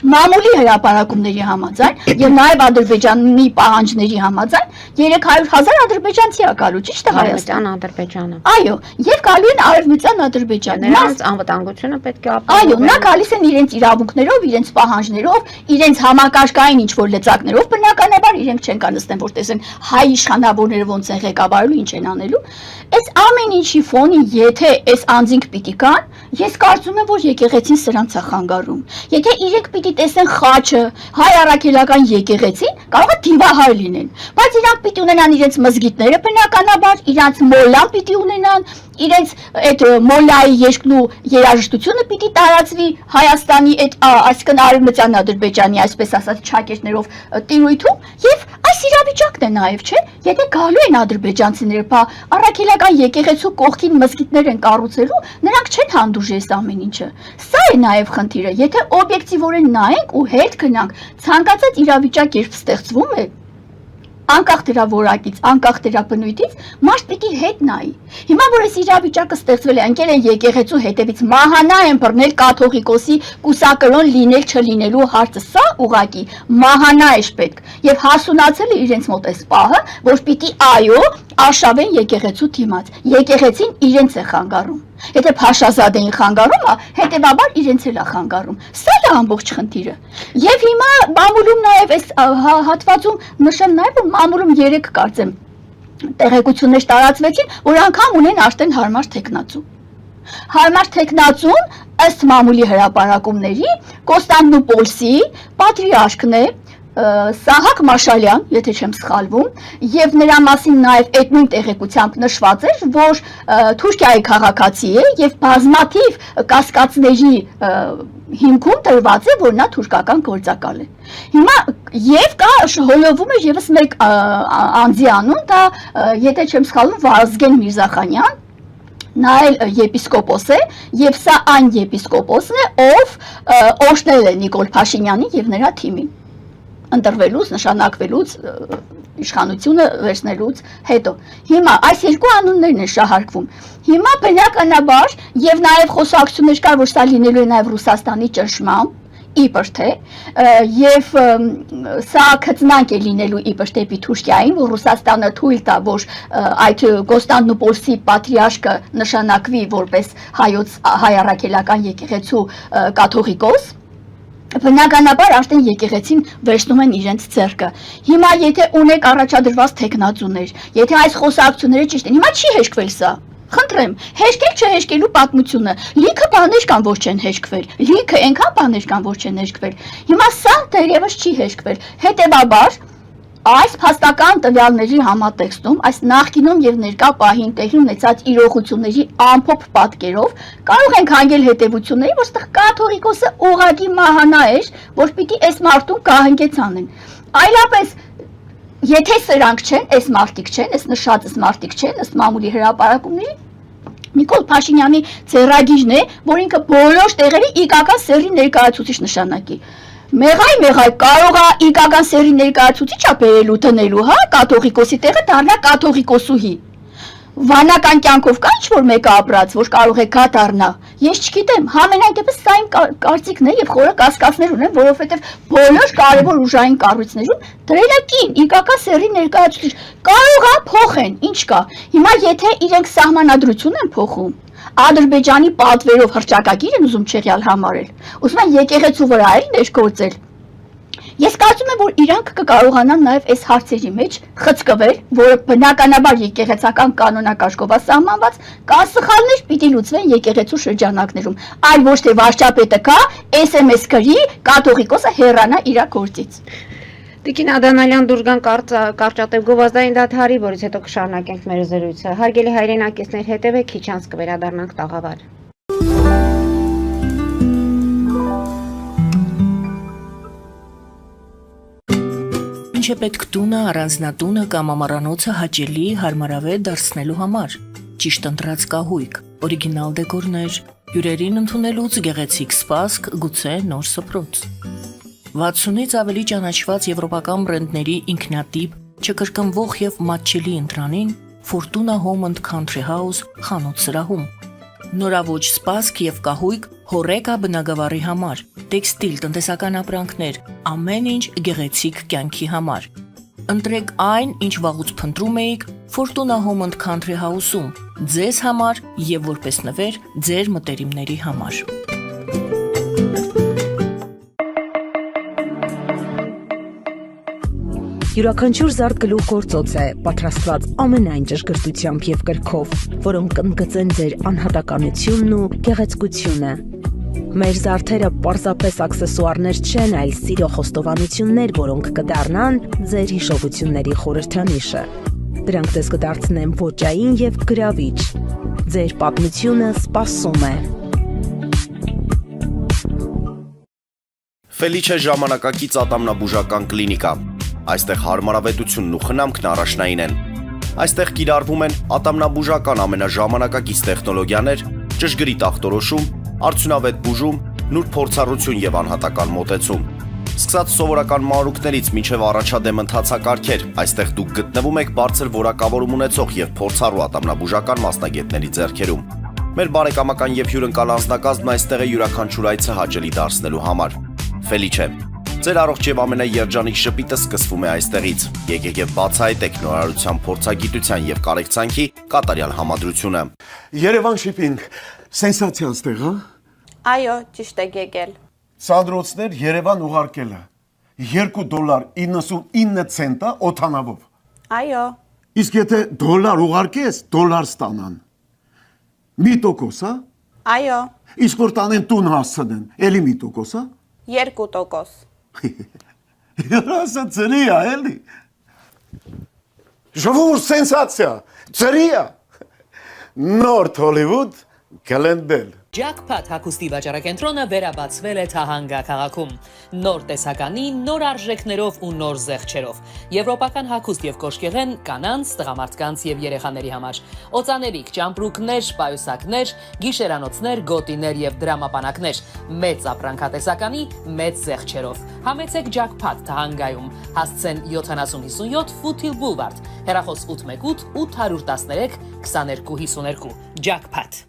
[SPEAKER 2] Մամուլի հրապարակումների համաձայն եւ նաեւ Ադրբեջանի պահանջների համաձայն 300,000 ադրբեջանցի ա գալու, ճիշտ է Հայաստան,
[SPEAKER 1] Ադրբեջանը։
[SPEAKER 2] Այո, եւ գալու են Արևմտյան Ադրբեջան։
[SPEAKER 1] Նրանց անվտանգությունը պետք է ապահովվի։
[SPEAKER 2] Այո, նա գալիս են իրենց իրավունքներով, իրենց պահանջներով, իրենց համակարգային ինչ-որ լծակներով, բնականաբար իրենք չեն կանստեն, որ տեսեն հայ իշխանավորները ոնց են ղեկավարելու, ինչ են անելու։ Այս ամեն ինչի ֆոնին, եթե այս անձինք պիտի կան, ես կարծում եմ, որ եկեղեցին սրանց է խանգարում։ Եթե իրենք պիտի տեսեն խաչը, հայ առաքելական եկեղեցին, կարող է դիվահար լինեն, բայց իրանք պիտի ունենան իրենց մզգիտները բնականաբար, իրանք մոլլան պիտի ունենան, իրենց այդ մոլլայի երկնու երաժշտությունը պիտի տարածվի Հայաստանի այդ այսինքն Արևմտյան Ադրբեջանի, այսպես ասած, չակերտներով տիրույթում եւ այս իրավիճակն է նաեւ, չէ՞, եթե գալու են ադրբեջանցիները, բա առաքելական եկեղեցու կողքին մզգիտներ են կառուցելու, նրանք չեն հանդուրժի այս ամեն ինչը։ Սա է նաեւ խնդիրը, եթե օբյեկտիվորեն նայենք ու հետ գնանք, ցանկացած իրավիճակ երբ ստեղծվում է, անկախ դրա որակից, անկախ դրա բնույթից, մարդ պիտի հետ նայի։ Հիմա որ այս իրավիճակը ստեղծվել է, ընկել են եկեղեցու հետևից մահանա են բռնել կաթողիկոսի կուսակրոն լինել չլինելու հարցը, սա ուղղակի մահանա է պետք եւ հասունացել է իրենց մոտ այս պահը, որ պիտի այո, արշավեն եկեղեցու դիմաց։ Եկեղեցին իրենց է խանգարում։ Եթե Փաշազադեին խանգարում է, հետևաբար իրենց էլ է խանգարում։ Սա է ամբողջ խնդիրը։ Եվ հիմա մամուլում նաև այս հատվածում նշեմ նաև, որ մամուլում 3 կարծեմ տեղեկություններ տարածվեցին, որ անգամ ունեն արդեն հարմար թեկնածու։ Հարմար թեկնածուն ըստ մամուլի հրապարակումների Կոստանդնուպոլսի պատրիարքն է Սահակ Մաշալյան, եթե չեմ սխալվում, եւ նրա մասին նաեւ այդ նույն տեղեկությամբ նշված էր, որ Թուրքիայի քաղաքացի է եւ բազմաթիվ կասկածների հիմքում տրված է, որ նա թուրքական գործակալ է։ Հիմա եւ կա հոլովում է եւս մեկ անձի անուն, դա եթե չեմ սխալվում Վազգեն Միրզախանյան, նա էլ եպիսկոպոս է եւ սա այն եպիսկոպոսն է, ով օժտել է Նիկոլ Փաշինյանին եւ նրա թիմին ընտրվելուց, նշանակվելուց, իշխանությունը վերցնելուց հետո։ Հիմա այս երկու անուններն են շահարկվում։ Հիմա բնականաբար եւ նաեւ խոսակցություններ կար, որ սա լինելու է նաեւ Ռուսաստանի ճնշմամբ, իբր թե եւ սա քծնանք է լինելու իբր դեպի Թուրքիային, որ Ռուսաստանը թույլ տա, որ այդ Կոստանդնուպոլսի պատրիարքը նշանակվի որպես հայոց հայ առաքելական եկեղեցու կաթողիկոս։ Բնականաբար արդեն եկեղեցին վերցնում են իրենց ձեռքը։ Հիմա եթե ունեք առաջադրված թեկնածուներ, եթե այս խոսակցությունները ճիշտ են, հիմա չի հեշտվել սա։ Խնդրեմ, հեշտել չհեշտելու պատմությունը։ Լիքը բաներ կան, որ չեն հեշտվել։ Լիքը այնքան բաներ կան, որ չեն հեշտվել։ Հիմա սա դեռևս չի հեշտվել։ Հետևաբար այս փաստական տվյալների համատեքստում, այս նախկինում եւ ներկա պահին տեղի ունեցած իրողությունների ամփոփ պատկերով կարող ենք հանգել հետեւությունների, որ ստեղ կաթողիկոսը ուղղակի մահանա էր, որ պիտի այս մարդուն կահնգեցանեն։ Այլապես եթե սրանք չեն, այս մարդիկ չեն, այս նշածս մարդիկ չեն, ըստ մամուլի հրապարակումների, Նիկոլ Փաշինյանի ձեռագիրն է, որ ինքը բոլոր տեղերի իգական սերի ներկայացուցիչ նշանակի։ Մեղայ կարող է իգական սերի ներկայացուցիչ բերելու տնելու, հա, կաթողիկոսի տեղը դառնա կաթողիկոսուհի։ Վանական կյանքով կա ինչ-որ մեկը ապրած, որ կարող է գա դառնա։ Ես չգիտեմ, համենայն դեպս սա իմ կարծիքն է եւ խորը կասկածներ ունեմ, որովհետեւ բոլոր կարևոր ուժային կառույցներում դրել է կին, իգական սերի ներկայացուցիչ։ Կարող է փոխեն, ինչ կա։ Հիմա եթե իրենք սահմանադրություն են փոխում, Ադրբեջանի պատվերով հռչակագիր են ուզում չեղյալ համարել, ուզում են եկեղեցու վրա էլ ներգործել։ Ես կարծում եմ, որ իրանք կկարողանան նաև այս հարցերի մեջ խցկվել, որը բնականաբար եկեղեցական կանոնակարգով սահմանված, կան սխալներ պիտի լուծվեն եկեղեցու շրջանակներում, այլ ոչ թե վարչապետը կա, SMS գրի, կաթողիկոսը հեռանա իր գործից։
[SPEAKER 1] Տիկին Ադանալյան դուրս գան կարճատև գովազդային դադարի, որից հետո կշարունակենք մեր զրույցը։ Հարգելի հայրենակիցներ, հետևեք, քիչ անց կվերադառնանք տաղավար։
[SPEAKER 3] Ինչ է պետք տունը, առանձնատունը կամ ամառանոցը հաճելի, հարմարավետ դարձնելու համար։ Ճիշտ ընտրած կահույք, օրիգինալ դեկորներ, հյուրերին ընդունելուց գեղեցիկ սպասք, գուցե նոր սփռոց։ 60-ից ավելի ճանաչված եվրոպական բրենդների ինքնատիպ, չկրկնվող եւ մատչելի ընտրանին Fortuna Home and Country House խանութ սրահում։ Նորավոճ սպասք եւ կահույք հորեկա բնագավառի համար, տեքստիլ, տնտեսական ապրանքներ, ամեն ինչ գեղեցիկ կյանքի համար։ Ընտրեք այն, ինչ վաղուց փնտրում էիք Fortuna Home and Country House-ում, ձեզ համար եւ որպես նվեր ձեր մտերիմների համար։
[SPEAKER 4] Յուրաքանչյուր զարդ գլուխ գործոց է, պատրաստված ամենայն ճշգրտությամբ եւ կրքով, որոնք կընդգծեն ձեր անհատականությունն ու գեղեցկությունը։ Մեր զարդերը պարզապես աքսեսուարներ չեն, այլ սիրո խոստովանություններ, որոնք կդառնան ձեր հիշողությունների խորհրդանիշը։ Դրանք ձեզ կդարձնեն ոճային եւ գրավիչ։ Ձեր պատմությունը սպասում է։
[SPEAKER 5] Ֆելիչե ժամանակակից ատամնաբուժական կլինիկա։ Այստեղ հարմարավետությունն ու խնամքն առաջնային են։ Այստեղ կիրառվում են ատամնաբուժական ամենաժամանակակից տեխնոլոգիաներ, ճշգրիտ ախտորոշում, արդյունավետ բուժում, նուրբ փորձառություն եւ անհատական մոտեցում։ Սկսած սովորական մանրուքներից մինչև առաջադեմ ընթացակարգեր, այստեղ դուք գտնվում եք բարձր որակավորում ունեցող եւ փորձառու ատամնաբուժական մասնագետների ձեռքերում։ Մեր բարեկամական եւ հյուրընկալ անձնակազմն այստեղ է յուրաքանչյուր այցը հաճելի դարձնելու համար։ Ֆելիչե, ձեր առողջ եւ ամենաերջանիկ շպիտը սկսվում է այստեղից։ Եկեք եւ բացահայտեք նորարարության, փորձագիտության եւ կարեկցանքի կատարյալ համադրությունը։
[SPEAKER 6] Երևան շիփինգ, սենսացիա ստեղ, հա։
[SPEAKER 7] Այո, ճիշտ եք եկել։
[SPEAKER 6] Սանդրոցներ Երևան ուղարկելը $2.99 օթանավով։
[SPEAKER 7] Այո,
[SPEAKER 6] Իսկ եթե դոլար ուղարկես, դոլար ստանան։ 1%, հա։
[SPEAKER 7] այո,
[SPEAKER 6] Իսկ որ տանեն տուն հասցնեն, էլի 1%, հա։
[SPEAKER 7] 2%։
[SPEAKER 6] Երասը ծրի է, էլի։ Ժողովուրդ սենսացիա, ծրի է։ Նորթ Հոլիվուդ Գլենդել։
[SPEAKER 8] Jackpot հագուստի վաճառակենտրոնը վերաբացվել է Թահանգա քաղաքում։ Նոր տեսականի, նոր արժեքներով ու նոր զեղչերով։ Եվրոպական հագուստ եւ կոշկեղեն կանանց, տղամարդկանց եւ երեխաների համար։ Օծանելիք, ճամպրուկներ, պայուսակներ, գիշերանոցներ, գոտիներ եւ դրամապանակներ։ Մեծ ապրանքատեսականի, մեծ զեղչերով։ Համեցեք Jackpot Թահանգայում։ Հասցեն 7057 Foothill Boulevard։ Հեռախոս 818 813 2252։ Jackpot։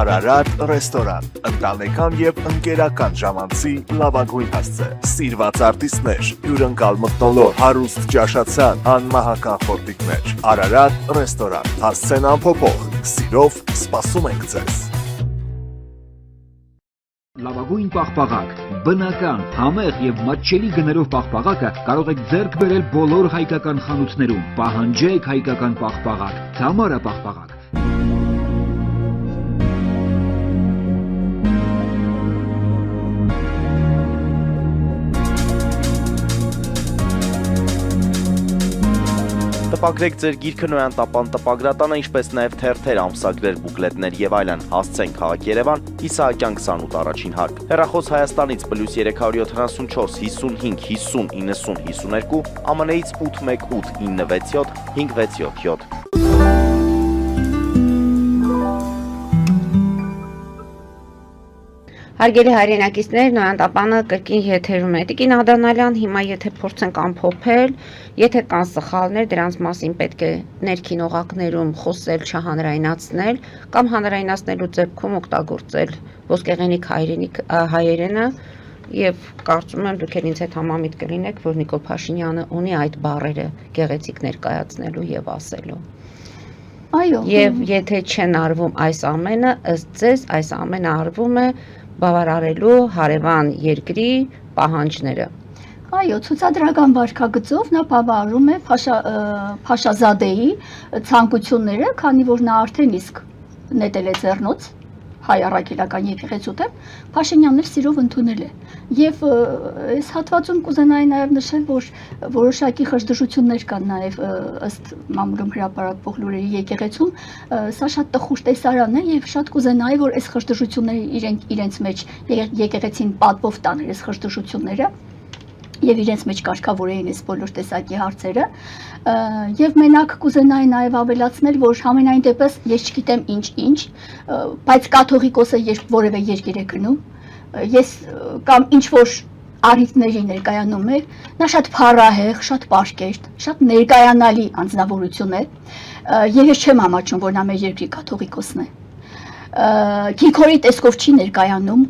[SPEAKER 9] Արարատ ռեստորան, ընտանեկան եւ ընկերական ժամանցի լավագույն հասցե, սիրված արտիստներ, հյուրընկալ մթնոլորտ, հարուստ ճաշացան, անմահական խորտիկներ, Արարատ ռեստորան, հասցեն անփոփոխ, սիրով սպասում ենք ձեզ։
[SPEAKER 10] Լավագույն պաղպաղակ, բնական, համեղ եւ մատչելի գներով պաղպաղակը կարող եք ձեռք բերել բոլոր հայկական խանութներում, պահանջեք հայկական պաղպաղակ, Թամարա պաղպաղակ։
[SPEAKER 5] Տպագրեք ձեր գիրքը Նոյան տապան տպագրատանը, ինչպես նաև թերթեր, ամսագրեր, բուկլետներ եւ այլն։ Հասցեն քաղաք Երևան, Իսահակյան 28 առաջին հարկ։ Հեռախոս Հայաստանից +374 55 50 90 52, ԱՄՆ-ից 818 967 567։
[SPEAKER 1] Հարգելի հայրենակիցներ, Նոյան տապանը կրկին եթերում է։ Տիկին Ադանալյան, հիմա եթե փորձենք ամփոփել, եթե կան սխալներ, դրանց մասին պետք է ներքին օղակներում խոսել, չհանրայնացնել կամ հանրայնացնելու դեպքում օգտագործել ոսկեղենիկ հայերենը, եւ կարծում եմ դուք ինձ հետ համամիտ կլինեք, որ Նիկոլ Փաշինյանը ունի այդ բառերը գեղեցիկ ներկայացնելու եւ ասելու։
[SPEAKER 2] Այո։
[SPEAKER 1] Եվ եթե չեն արվում այս ամենը, ըստ ձեզ այս ամենը արվում է բավարարելու հարևան երկրի պահանջները։
[SPEAKER 2] Այո, ցուցադրական վարքագծով նա բավարարում է Փաշազադեի ցանկությունները, քանի որ նա արդեն իսկ նետել է ձեռնոց հայ առաքելական եկեղեցու դեմ, Փաշինյանն սիրով ընդունել է։ Եվ այս հատվածում կուզենայի նաև նշել, որ որոշակի խժդժություններ կան նաև ըստ մամուլում հրապարակվող լուրերի եկեղեցում, սա շատ տխուր տեսարան է եւ շատ կուզենայի, որ այս խժդժությունները իրենց մեջ եկեղեցին պատվով տաներ այս խժդժությունները եւ իրենց մեջ կարգավորեին այս բոլոր տեսակի հարցերը եւ մենակ կուզենայի նաեւ ավելացնել, որ համենայն դեպս ես չգիտեմ ինչ, բայց կաթողիկոսը երբ որևէ երկիր է գնում, ես կամ ինչ որ առիթների ներկայանում է, նա շատ փառահեղ, շատ պարկեշտ, շատ ներկայանալի անձնավորություն է եւ ես չեմ համաչում, որ նա մեր երկրի կաթողիկոսն է։ Քիքորի տեսքով չի ներկայանում,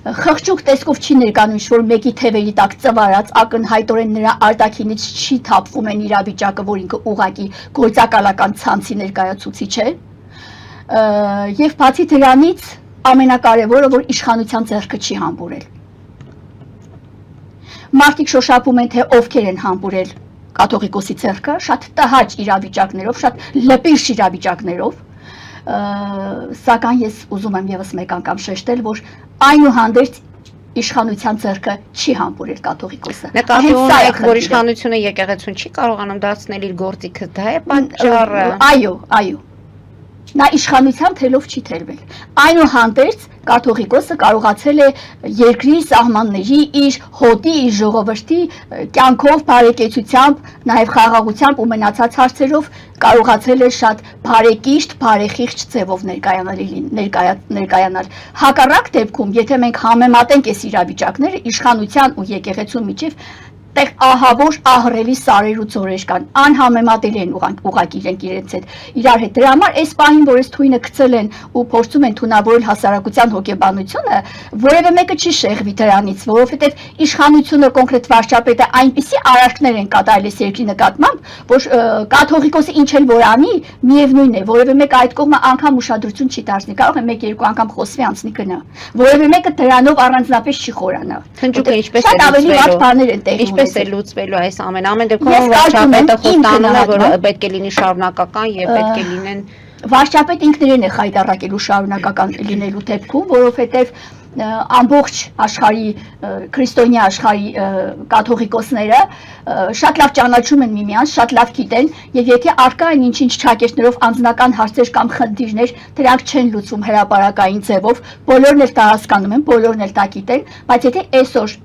[SPEAKER 2] խղճուկ տեսքով չի ներկայանում, որ մեկի թևերի տակ ծվարած ակնհայտորեն նրա արտաքինից չի թափվում են իրավիճակը, որ ինքը ուղակի գործակալական ցանցի ներկայացուցիչ է։ Եվ բացի դրանից ամենակարևորը, որ իշխանության ձեռքը չի համբուրել։ Մարդիկ շոշափում են, թե ովքեր են համբուրել կաթողիկոսի ձեռքը, շատ տհաճ իրավիճակներով, շատ լպիրշ իրավիճակներով, սակայն ես ուզում եմ եւս մեկ անգամ շեշտել, որ այնուհանդերձ իշխանության ձեռքը չի համբուրել կաթողիկոսը։
[SPEAKER 1] Նկատի ունեք, որ իշխանությունը եկեղեցուն չի կարողանում դարձնել իր գործիքը, դա է պատճառը։
[SPEAKER 2] Այո։ Նա իշխանության թելով չի թելվել։ Այնուհանդերձ կաթողիկոսը կարողացել է երկրի սահմանների իր հոտի, իր ժողովրդի կյանքով, բարեկեցությամբ, նաև խաղաղությամբ ու մնացած հարցերով կարողացել է շատ բարեկիշտ, բարեխիղճ ձևով ներկայանալ։ Հակառակ դեպքում, եթե մենք համեմատենք այս իրավիճակները, իշխանության ու եկեղեցու միջև տեղ ահավոր ահռելի սարեր ու ձորեր կան, անհամեմատելի են ուղղակի իրենց հետ իրար հետ։ Դրա համար այս պահին, որ այս թույնը գցել են ու փորձում են թունավորել հասարակության հոգեբանությունը, որևէ մեկը չի շեղվի դրանից, որովհետև իշխանությունը կոնկրետ վարչապետը այնպիսի արարքներ են կատարել այս երկրի նկատմամբ, որ կաթողիկոսը ինչ էլ որ անի, միևնույն է, որևէ մեկը այդ կողմը անգամ ուշադրություն չի դարձնի, կարող է 1-2 անգամ խոսվի անցնի գնա։ Որևէ մեկը դրանով առանձնապես չի խորանա։
[SPEAKER 1] Քնջուկը ինչպես է
[SPEAKER 2] ավելի վատ բաներ են տեղի
[SPEAKER 1] Ինչպես է լուծվելու այս ամեն դեպքում վարչապետը խոստանում է, որ պետք է լինի շարունակական եւ պետք է լինեն
[SPEAKER 2] վարչապետ ինքներն է խայտառակելու շարունակական լինելու դեպքում, որովհետեւ ամբողջ աշխարհի քրիստոնյա աշխարհի կաթողիկոսները շատ լավ ճանաչում են միմյանց, շատ լավ գիտեն եւ եթե արկա են ինչ-ինչ չակերտներով անձնական հարցեր կամ խնդիրներ, դրանք չեն լուծվում հրապարակային ձևով, բոլորն էլ դա հասկանում են, բոլորն էլ դա գիտեն, բայց եթե այսօր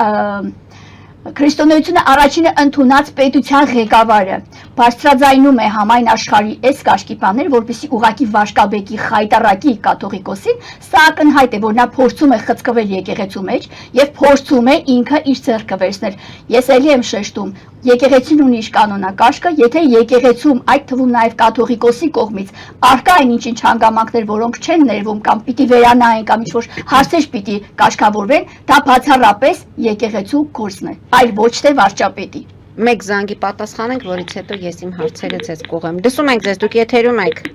[SPEAKER 2] Քրիստոնեությունը առաջինը ընդունած պետության ղեկավարը բարձրաձայնում է համայն աշխարհի այս կաշկի բաներ, որպեսզի ուղակի վարշկաբեկի խայտառակի կաթողիկոսին, սա ակնհայտ է, որ նա փորձում է խցկվել եկեղեցու մեջ եւ փորձում է ինքը իր ձեռքը վերցնել։ Ես ելի եմ շեշտում, եկեղեցին ունի իր կանոնակարգը, եթե եկեղեցում այդ թվում նաեւ կաթողիկոսի կողմից արկա են ինչ-ինչ հանգամանքներ, որոնք չեն ներվում կամ պիտի վերանային կամ ինչ-որ հարցեր պիտի կարգավորվեն, դա բացառապես եկեղեցու գործն է, այլ ոչ թե վարչապետի։
[SPEAKER 1] Մեկ զանգի պատասխանենք, որից հետո ես իմ հարցերը ձեզ կուղեմ։ Լսում ենք ձեզ, դուք եթերում եք։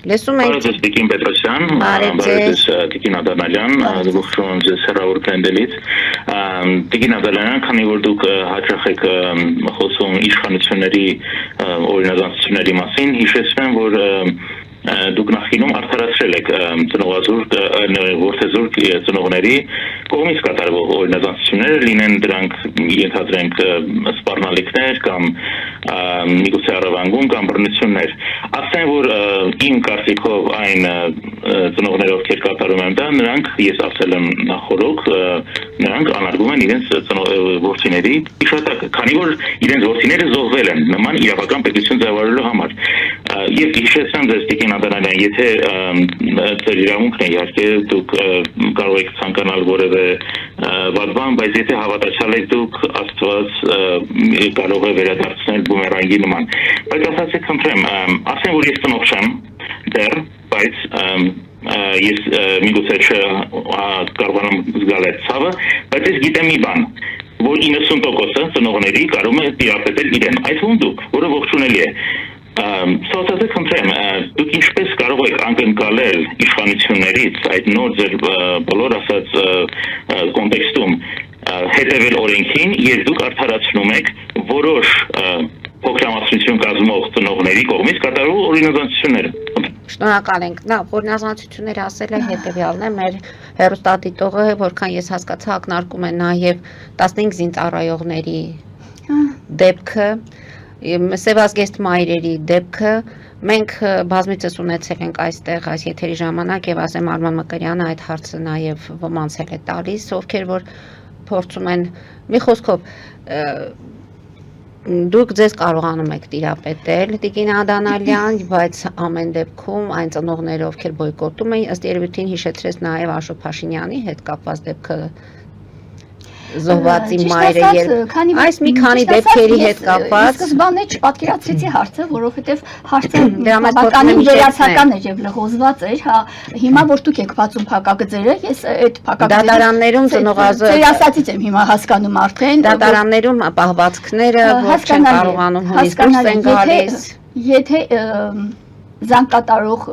[SPEAKER 1] Լսում ենք։
[SPEAKER 11] Բարև ձեզ Տիկին Պետրոսյան, բարև ձեզ Տիկին Ադանալյան, ողջունում ձեզ հեռավոր կնդելից։ Տիկին Ադանալյան, քանի որ դուք հաճախ եք խոսում իշխանությունների օրինազանցությունների մասին, հիշեցնեմ, որ դուք նախինում արդարացրել եք ծնողազուրկ որդեզուրկ ծնողների կողմից կատարվող օրինազանցությունները, լինեն դրանք ենթադրենք սպառնալիքներ կամ միգուցե առավանգում կամ բռնություններ։ Ասեմ, որ իմ կարծիքով այն ծնողները, ովքեր կատարում են դա, նրանք, ես ասել եմ նախորոք, նրանք անարգում են իրենց որդիների իշխատակը, քանի որ իրենց որդիները զոհվել են նման իրավական պետություն ձևավորելու համար։ Եվ հիշեցնեմ ձեզ Տիկին Ադանալյան, եթե ձեր իրավունքն է, իհարկե դուք կարող եք ցանկանալ որևէ վատ բան, բայց եթե հավատացյալ եք դուք, Աստված կարող է վերադարձնել բումերանգի նման։ Բայց ասացեք, խնդրեմ, ասեմ, որ ես ծնող չեմ դեռ, բայց ես միգուցե կարողանամ զգալ այդ ցավը, բայց ես գիտեմ մի բան, որ 90%-ը ծնողների կարող է տիրապետել իրեն, այդ ում դուք, որը ողջունելի է։ Սոցիալը խնդրեմ, դուք ինչպես կարող եք անկնկալել իշխանություններից այդ նոր ձեր բոլոր ասած կոնտեքստում հետևել օրենքին եւ դուք արդարացնում եք որոշ փոքրամասնություն կազմող ծնողների կողմից կատարվող օրինաձանցությունները։
[SPEAKER 1] Շնորհակալ ենք։ Նա օրինաձանցությունները ասել է հետեւյալն է, մեր հերոստատիտողը, որքան ես հասկացա, ակնարկում է նաեւ 15 զինծառայողների դեպքը, սևազգեստ մայրերի դեպքը, մենք բազմիցս ունեցել ենք այստեղ այս եթերի ժամանակ եւ ասեմ Արման Մկրյանը այդ հարցը նաեւ ոմանց է տալիս, ովքեր որ փորձում են մի խոսքով դուք ձեզ կարողանում եք տիրապետել Տիկին Ադանալյան, բայց ամեն դեպքում այն ծնողները, ովքեր բոյկոտում են, ըստ երևույթին հիշեցրեց նաեւ Աշոտ Փաշինյանի հետ կապված դեպքը զոհվածի մայրը այս մի քանի դեպքերի հետ կապված
[SPEAKER 2] սկզբանե չպատկերացրեցի հարցը, որովհետև հարցը բավականին վերացական էր եւ լղոզված էր, հա հիմա որ դուք եք բացում փակագծերը, ես այդ փակագծերը
[SPEAKER 1] դատարաններում ծնողազը
[SPEAKER 2] ձեր ասածից եմ հիմա հասկանում արդեն
[SPEAKER 1] դատարաններում պահվածքները որ չեն կարողանում հույս դուրս են գալիս
[SPEAKER 2] եթե զանգկատարող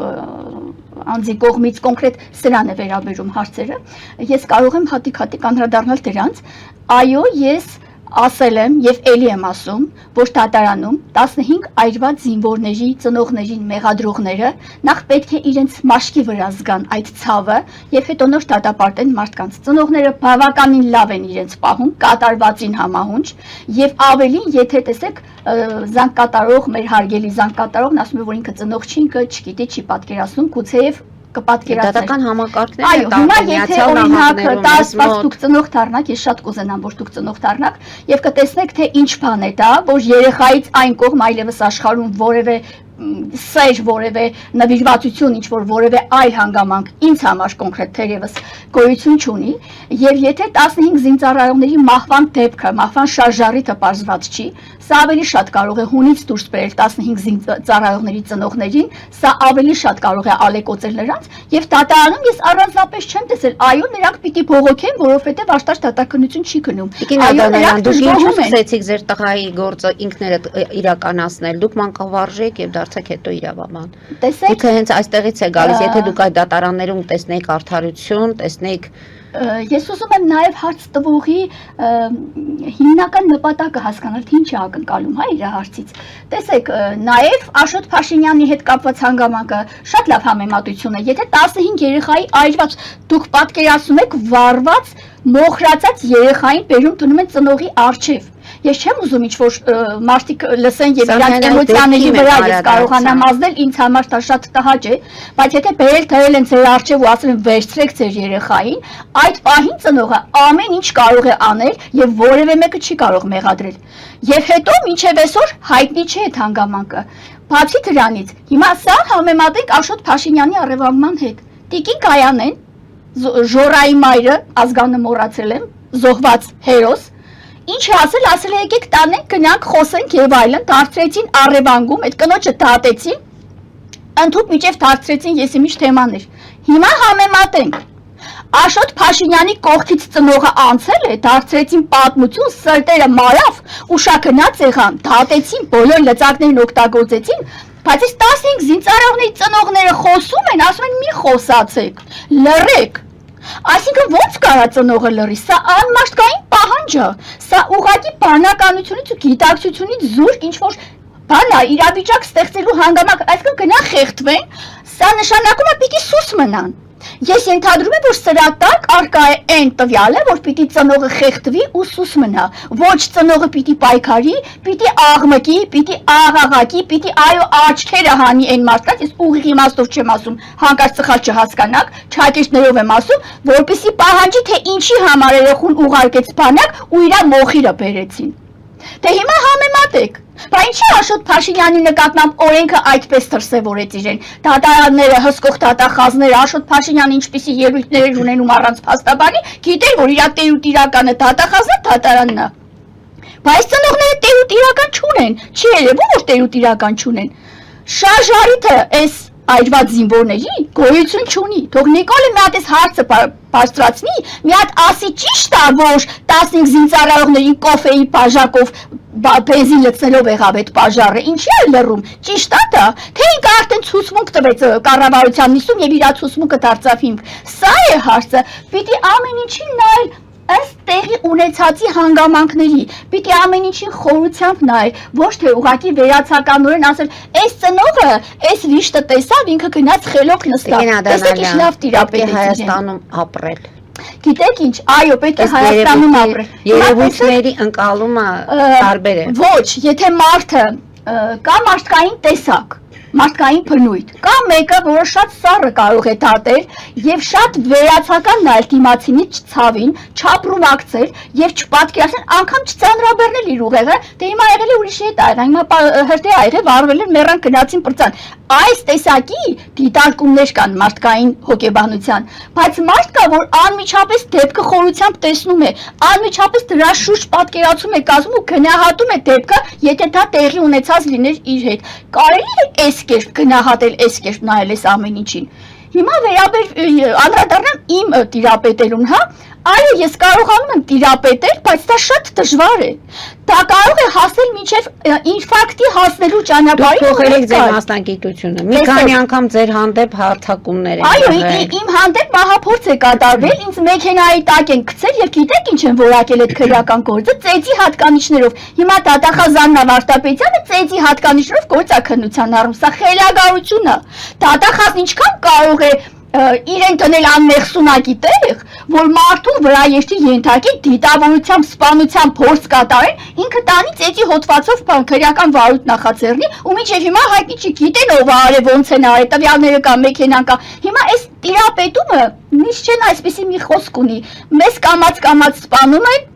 [SPEAKER 2] անձի կողմից կոնկրետ սրան է վերաբերում հարցերը, ես կարող եմ հատիկ-հատիկ անդրադառնալ դրանց, այո, ես ասել եմ եւ ելի եմ ասում, որ դատարանում 15 այրված զինվորների ծնողներին մեղադրողները նախ պետք է իրենց մաշկի վրա զգան այդ ցավը եւ հետո նոր դատապարտեն մարդկանց։ Ծնողները բավականին լավ են իրենց պահում, կատարվածին համահունչ եւ ավելին, եթե տեսեք զանգկատարող, մեր հարգելի զանգկատարողն ասում է, որ ինքը ծնող չի, ինքը չգիտի, չի պատկերացնում, գուցեև կպատկերացնել։
[SPEAKER 1] Դատական համակարգները
[SPEAKER 2] այո, հիմա եթե օրինակ տասված դուք ծնող դառնաք, ես շատ կուզենամ, որ դուք ծնող դառնաք եւ կտեսնեք, թե ինչ բան է դա, որ երեխայից այն կողմ այլևս աշխարհում որևէ սեր, որևէ նվիրվածություն, ինչ որ որևէ այլ հանգամանք ինձ համար կոնկրետ թերևս գոյություն չունի, եւ եթե 15 զինծառայողների մահվան դեպքը, մահվան շարժառիթը պարզված չի, սա ավելի շատ կարող է հունից դուրս բերել 15 զինծառայողների ծնողներին, սա ավելի շատ կարող է ալեկոծել նրանց, եւ դատարանում ես առանձնապես չեմ տեսել, այո, նրանք պիտի բողոքեն, որովհետեւ աշտարակ դատականություն չի գնում։
[SPEAKER 1] Այո, նրանք դուք ինչ սկսեցիք ձեր տղայի գործը ինքներդ իրականացնել, դուք մանկավարժ եք եւ դարձեք հետո իրավաբան։ Դուք հենց այստեղից է գալիս, եթե դուք այդ դատարաններում տեսնեիք արդարություն, տեսնեիք
[SPEAKER 2] Ես ուզում եմ նաև հարց տվողի հիմնական նպատակը հասկանալ, թե ինչ է ակնկալում, հա, իր հարցից։ Տեսեք, նաև Աշոտ Փաշինյանի հետ կապված հանգամանքը շատ լավ համեմատություն է։ Եթե 15 երեխայի այրված, դուք պատկերացնում եք վառված, մոխրացած երեխային բերում տնում են ծնողի առջև։ Ես չեմ ուզում ինչ-որ մարդիկ լսեն եւ իրանց էմոցիաների վրա ես կարողանամ ազդել, ինձ համար դա շատ տհաճ է, բայց եթե բերել թրել են ձեր առջև ու ասել են վերցրեք ձեր երեխային, այդ պահին ծնողը ամեն ինչ կարող է անել եւ որևէ մեկը չի կարող մեղադրել։ Եվ հետո մինչեւ այսօր հայտնի չէ այդ հանգամանքը։ Բացի դրանից, հիմա սա համեմատենք Աշոտ Փաշինյանի առևանգման հետ։ Տիկին Գայանեն, Ժորայի մայրը, ազգանը մոռացել եմ, զոհված հերոս ինչ է ասել է եկեք տանենք, գնանք, խոսենք եւ այլն, դարձրեցին առևանգում, այդ կնոջը դատեցին, ընդհուպ միջև դարձրեցին եսիմիշ թեմաներ։ Հիմա համեմատենք։ Աշոտ Փաշինյանի կողքից ծնողը անցել է, դարձրեցին պատմություն, սրտերը մարավ, ուշակնած եղան, դատեցին, բոլոր լծակներն օգտագործեցին, բայց այս 15 զինծառայողների ծնողները խոսում են, ասում են մի խոսացեք, լռեք։ Այսինքն ո՞նց կարա ծնողը լռի, սա անմարդկային պահանջ է, սա ուղղակի բանականությունից ու գիտակցությունից զուրկ ինչ-որ բան է, իրավիճակ ստեղծելու հանգամանք, այսինքն գնան խեղդվեն, սա նշանակում է պիտի սուս մնան։ Ես ենթադրում եմ, որ սրա տակ արկա է այն տվյալը, որ պիտի ծնողը խեղդվի ու սուս մնա, ոչ ծնողը պիտի պայքարի, պիտի աղմկի, պիտի աղաղակի, պիտի այո աչքերը հանի այն մարդկանց, ես ուղիղ իմաստով չեմ ասում, հանկարծ սխալ չհասկանաք, ճակերտներով եմ ասում, որպեսզի պահանջի, թե ինչի համար երեխուն ուղարկեց բանակ ու իր մոխիրը բերեցին։ Դե հիմա համեմատեք։ Բայց ինչի Աշոտ Փաշինյանի նկատմամբ օրենքը այդպես դրսևորեց իրեն։ Դատարանները, հսկող դատախազները, Աշոտ Փաշինյանը ինչպիսի ելույթներ էր ունենում առանց փաստաբանի, գիտեր, որ իր տերուտիրականը դատախազը դատարանն է։ Բայց ծնողները տերուտիրական չունեն, չի երևում, որ տերուտիրական չունեն։ Շարժարիթը այս այրված զինվորների գոյություն չունի։ Թող Նիկոլը մի հատ էս հարցը բարձրացնի, մի հատ ասի ճիշտ է, որ 15 զինծառայողներին կոֆեի բաժակով բենզին լցնելով եղավ այդ բաժարը, ինչի է լռում, ճիշտ է դա, թե ինքը արդեն ցուցմունք տվեց կառավարության նիստում եւ իր ցուցմունքը դարձավ հիմք։ Սա է հարցը, պիտի ամեն ինչին նայել ըստ տեղի ունեցածի հանգամանքների, պիտի ամեն ինչին խորությամբ նայել, ոչ թե ուղղակի վերացականորեն ասել, այս ծնողը, այս վիշտը տեսավ, ինքը գնաց խելոք նստավ, տեսեք ինչ լավ տիրապետեց
[SPEAKER 1] Հայաստանում ապրել։
[SPEAKER 2] Գիտեք ինչ, այո, պետք է Հայաստանում ապրել։
[SPEAKER 1] Երևույթների ընկալումը տարբեր է։
[SPEAKER 2] Ոչ, եթե մարդը կա մարդկային տեսակ, մարդկային բնույթ, կա մեկը, որը շատ սառը կարող է դատել եւ շատ վերացական նայել դիմացինի ցավին, չապրումակցել եւ չպատկերացնել, անգամ չծանրաբեռնել իր ուղեղը, դե հիմա եղել է ուրիշի հետ աղ, հիմա հրդե ա եղել, վառվել են, մեռան գնացին պրծան։ Այս տեսակի դիտարկումներ կան մարդկային հոգեբանության, բայց մարդ կա, որ անմիջապես դեպքը խորությամբ տեսնում է, անմիջապես դրա շուրջ պատկերացում է կազմում ու գնահատում է դեպքը, եթե դա տեղի ունեցած լիներ իր հետ։ Կարելի է այս կերպ գնահատել, այս կերպ նայել այս ամեն ինչին։ Հիմա անդրադառնամ իմ տիրապետելուն, հա, այո, ես կարողանում եմ տիրապետել, բայց դա շատ դժվար է։ Դա կարող է հասնել մինչև ինֆարկտի հասնելու ճանապարհին։
[SPEAKER 1] Դուք փոխել եք ձեր մասնագիտությունը։ Մի քանի անգամ ձեր հանդեպ հարթակումներ են
[SPEAKER 2] եղել։ Այո, իմ հանդեպ մահափորձ է կատարվել, ինձ մեքենայի տակ են գցել եւ գիտեք ինչ են որակել այդ քրեական գործը, ծեծի հատկանիշներով։ Հիմա դատախազանն Ավարտապետյանը ծեծի հատկանիշներով գործակնության առում, սա խելագարություն է։ Դատախազն ինչքան կարող է իրեն տնել անմեղսունակի տեղ, որ մարդու վրա եշտի ենթակի դիտավորությամբ, սպանությամբ փորձ կատարեն, ինքը տանի ծեծի հոդվածով քրեական վարույթ նախաձեռնի, ու մինչև հիմա հայտնի չի, գիտեն ով արել, ոնց են արել, տվյալները կա, մեքենան կա։ Հիմա այս տիրապետումը միշտ չեն այսպեսի մի խոսք ունի, մեզ կամած սպանում են,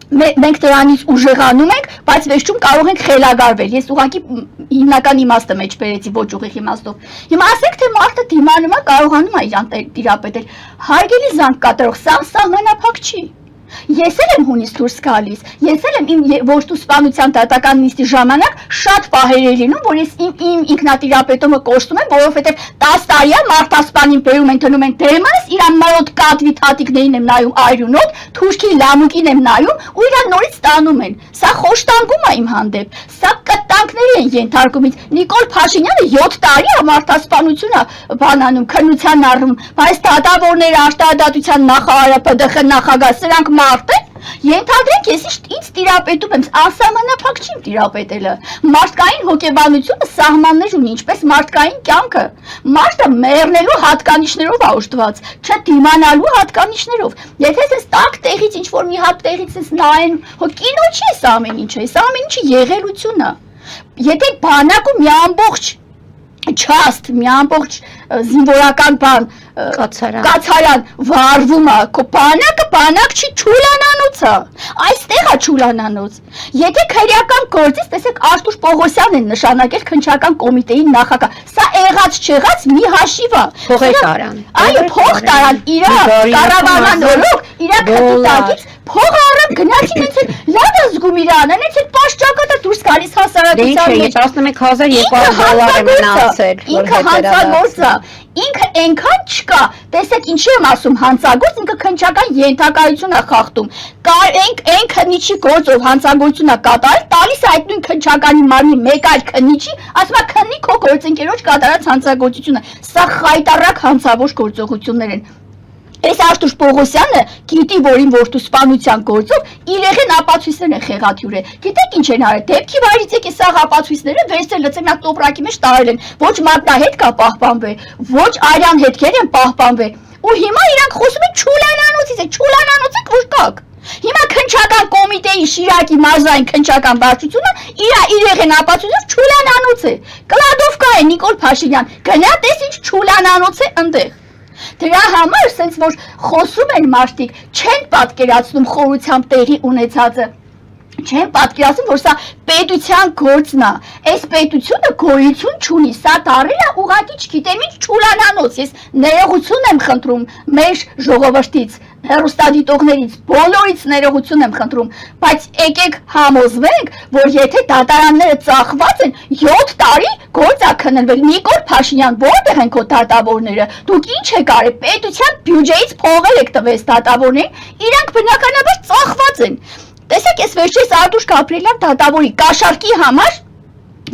[SPEAKER 2] մենք դրանից ուժեղանում ենք, բայց վերջում կարող ենք խելագարվել։ Ես ուղղակի հիմնական իմաստը մեջ բերեցի, ոչ ուղիղ իմաստով։ Հիմա ասենք թե մարդը դիմանումա կարողանում է իրան տիրապետել։ Հարգելի զանգ կատարող, սա սահմանափակ չի։ Ես էլ եմ հունից դուրս գալիս, ես էլ եմ իմ ոստուսպանության դատական նիստի ժամանակ շատ պահեր է լինում, որ ես իմ ինքնատիրապետումը կորցնում եմ, որովհետև 10 տարի մարդասպանին բերում են տնում են դեմս, իրան մոտ կատվի թաթիկներին եմ նայում այրունոտ, թուրքի լամուկին եմ նայում ու իրան նորից ստանում են։ Սա խոշտանգում է իմ հանդեպ, սա կտանքների են ենթարկում ինձ։ Նիկոլ Փաշինյանը 7 տարի է մարդասպանություն է բանանում, քննության առնում, բայց դատավորները, արտահայտության նախարարը, ՊԴԽ նախագահ, սրանք մարդ են, ենթադրենք ես ինձ տիրապետում եմ, անսահմանափակ չի տիրապետելը։ Մարդկային հոգեբանությունը սահմաններ ունի, ինչպես մարդկային կյանքը։ Մարդը մեռնելու հատկանիշներով է օժտված, չդիմանալու հատկանիշներով։ Եթե ես տակ տեղից ինչ-որ մի հատ տեղից ես նայեն, հո կինո չի էս ամեն ինչը, էս ամեն ինչը եղելություն է։ Եթե բանակում մի ամբողջ չաստ, մի ամբողջ զինվորական բան կացարան վարվում է, քո բանակը բանակ չի, չուլանանոց է, այստեղ է չուլանանոց։ Եթե քրեական գործից, տեսեք Արտուր Պողոսյանն են նշանակել քննչական կոմիտեի նախագահ, սա եղած չեղած մի հաշիվ է։
[SPEAKER 1] Փողատարան։
[SPEAKER 2] Այո, փողտարան, իր կառավարման օրոք, իր քրտիտակից փողը առավ գնացին այնց լավ է զգում իրան, այնց պաշճակատը դուրս գալիս հասարակության մեջ։
[SPEAKER 1] 11200 է մնացել,
[SPEAKER 2] ինքը հանցագործ է, ինքը այնքան չկա, տեսեք ինչի եմ ասում հանցագործ, ինքը քննչական ենթակայություն է խախտում, այն քննիչի գործով հանցագործություն է կատարել, տալիս է այդ նույն քննչականի մարմնի մեկ այլ քննիչի, ասում է քննի քո գործընկերոջ կատարած հանցագործությունը, սա խայտառակ հանցավոր գործողություններ են։ Այս Արտուր Պողոսյանը գիտի, որ իմ որդուսպանության գործով իրեղեն ապացույցներ են խեղաթյուրել։ Գիտեք ինչ են արել, դեպքի վայրից եկի սաղ ապացույցները վերցրել լցել նա տոպրակի մեջ տարել են, ոչ մատնահետ կա պահպանվել, ոչ արյան հետքեր են պահպանվել։ Ու հիմա իրանք խոսում են չուլանանոցից, չուլանանոցը որ կաք։ Հիմա քննչական կոմիտեի Շիրակի մարզային քննչական վարչությունը իր իրեղեն ապացույցով չուլանանոց է։ Կլադովկա է Նիկոլ Փաշինյան, գնա տես ինչ չուլանանոց է ընդեղ։ Դրա համար, սենց որ խոսում են մարդիկ, չեն պատկերացնում խորությամբ տեղի ունեցածը, չեն պատկերացնում, որ սա պետության գործն է, այս պետությունը գոյություն չունի, սա դարել է ուղղակի չգիտեմ ինչ չուլանանոց, ես ներողություն եմ խնդրում մեր ժողովրդից, հեռուստադիտողներից բոլորից ներողություն եմ խնդրում, բայց եկեք համոզվենք, որ եթե դատարանները ծախված են 7 տարի գործ ա քննվել, Նիկոլ Փաշինյան, որտեղ են քո դատավորները, դուք ինչ եք արել, պետության բյուջեից փողեր եք տվել դատավորներին, իրանք բնականաբար ծախված են։ Տեսեք, ես վերջերս Արտուշ Գաբրիելյան դատավորի կաշառքի համար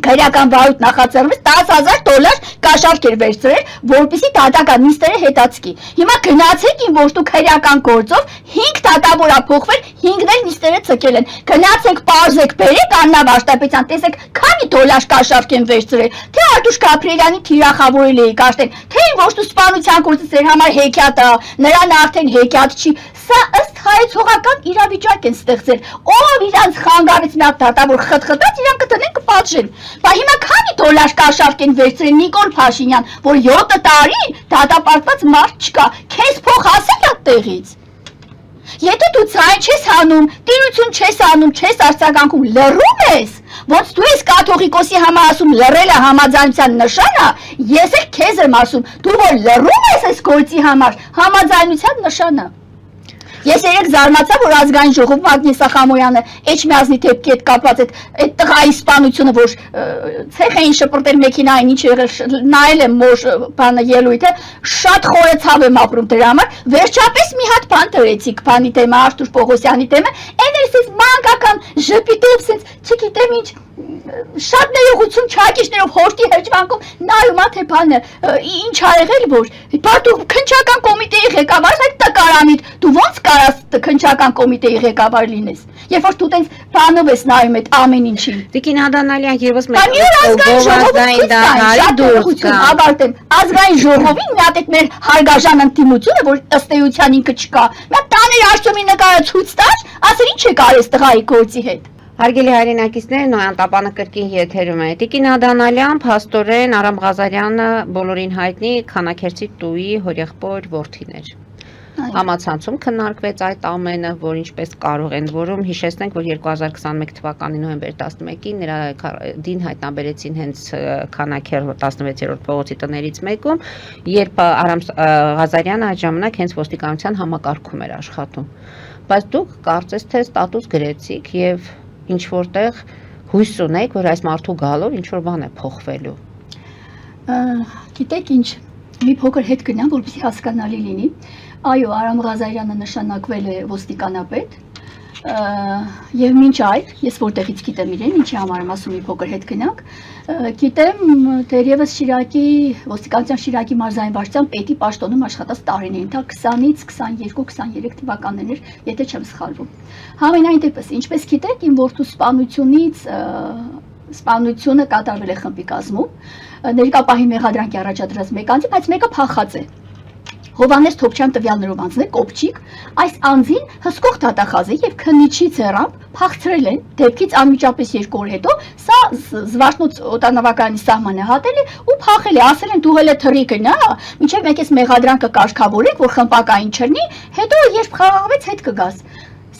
[SPEAKER 2] քրեական վարույթ նախաձեռնվեց $10,000 կաշառք էր վերցրել, որպեսզի դատական նիստերը հետաձգի։ Հիմա գնացեք իմ որ դուք քրեական գործով 5 դատավոր փոխվել, 5-ն էլ նիստերը ցկել են։ Գնացեք, պարզեք, բերեք Աննա Վարդապետյան, տեսեք, քանի $10 կաշառք են վերցրել։ Թե Արտուշ Գաբրիելյանի թիրախավորել էի կաշտել, թե ոչ դու սպանության գործը ձեր համար հեքիաթ է, նրան արդեն հեքիաթ չի։ Սա ըստ հայեցողական իրավիճակ են ստեղծել։ Ով իրանց խանգարեց մի հատ դատավոր խտխտած, իրանք կտնեն կպատժեն։ Բայց հիմա քանի $10 կաշառք են վերցրել Նիկոլ Փաշինյան, որ 7 տարի դատապարտված մարդ չկա, քեզ փող հասել է տեղից։ Եթե դու ցայն չես հանում, տիրություն չես անում, չես արձագանքում, լռում ես, ոնց դու ես կաթողիկոսի համար ասում լռելը համաձայնության նշան է, ես էլ քեզ եմ ասում, դու որ լռում ես այս գործի համար, համաձայնության նշան է։ Ես երեք զարմացա, որ ազգային ժողովում Ագնես Ախամոյանը Էջմիածնի դեպքի հետ կապված այդ տղայի սպանությունը, որ ցեխ էին շպրտել մեքենային, ինչ եղել, նայել եմ մոր բանը ելույթը, շատ խորը ցավ եմ ապրում դրա համար, վերջապես մի հատ բան դրեցիք, բանի թեմա, Արտուշ Պողոսյանի թեմա, էներսից մանկական ժպիտով սենց, չգիտեմ ինչ, շատ ներողություն չակիչներով հորտի հրճվանքում նայում ա թե բանը ինչ ա եղել որ դու քննչական կոմիտեի ղեկավար այդ տկարանիդ դու ոնց կարաս քննչական կոմիտեի ղեկավար լինես երբ որ դու տենց բանով ես նայում այդ ամեն ինչին
[SPEAKER 1] Տիկին Ադանալյան եւս
[SPEAKER 2] մեկ ազգային դահարի դուրս կա ավարտեմ ազգային ժողովին մի հատ այդ մեր հարգաժան ընդդիմությունը որ ըստ էության ինքը չկա մի հատ տաներ Աշտոմի նկարը ցույց տար ասել ինչ է կարես տղայի գործի հետ
[SPEAKER 1] Հարգելի հայրենակիցներ, Նոյան տապանը կրկին եթերում է։ Տիկին Ադանալյան, փաստորեն Արամ Ղազարյանը բոլորին հայտնի Քանաքերցի տուի հորեղբոր որդին էր։ Համացանցում քննարկվեց այդ ամենը, որ ինչպես կարող են որում հիշեցնենք, որ 2021 թվականի նոյեմբեր 11-ին նրա դին հայտնաբերեցին հենց Քանաքեր 16-րդ փողոցի տներից մեկում, երբ Արամ Ղազարյանը այդ ժամանակ հենց ոստիկանության համակարգում էր աշխատում։ Բայց դուք կարծես թե ստատուս գրեցիք եւ ինչ որտեղ հույս ունեք, որ այս մարդու գալով ինչ որ բան է փոխվելու։
[SPEAKER 2] Գիտեք ինչ, մի փոքր հետ գնամ, որպեսզի հասկանալի լինի։ Այո, Արամ Ղազարյանը նշանակվել է ոստիկանապետ, եւ մինչ այդ, ես որտեղից գիտեմ իրեն, ինչի համար եմ ասում մի փոքր հետ գնանք, գիտեմ դեռևս Շիրակի ոստիկանության Շիրակի մարզային վարչության պետի պաշտոնում աշխատած տարիներին, դա 20-ից 22-23 թվականներ էր, եթե չեմ սխալվում։ Համենայն դեպս, ինչպես գիտեք, իմ որդու սպանությունը կատարվել է խմբի կազմում, ներկա պահի մեղադրանքի առաջադրած մեկ անձի, բայց մեկը փախած է։ Հովանես Թոփչյան տվյալներով անձն է կոպչիկ, այս անձին հսկող դատախազ է եւ քննիչի ձեռամբ փախցրել են դեպքից անմիջապես 2 օր հետո, սա Զվարթնոց օտանավականի սահմանը հատել է ու փախել է, ասել են դու հələ թռի գնա, մինչեւ մեկ էս մեղադրանքը կարգավորեք, որ խմբակային չլինի, հետո երբ խաղաղվեց հետ կգաս։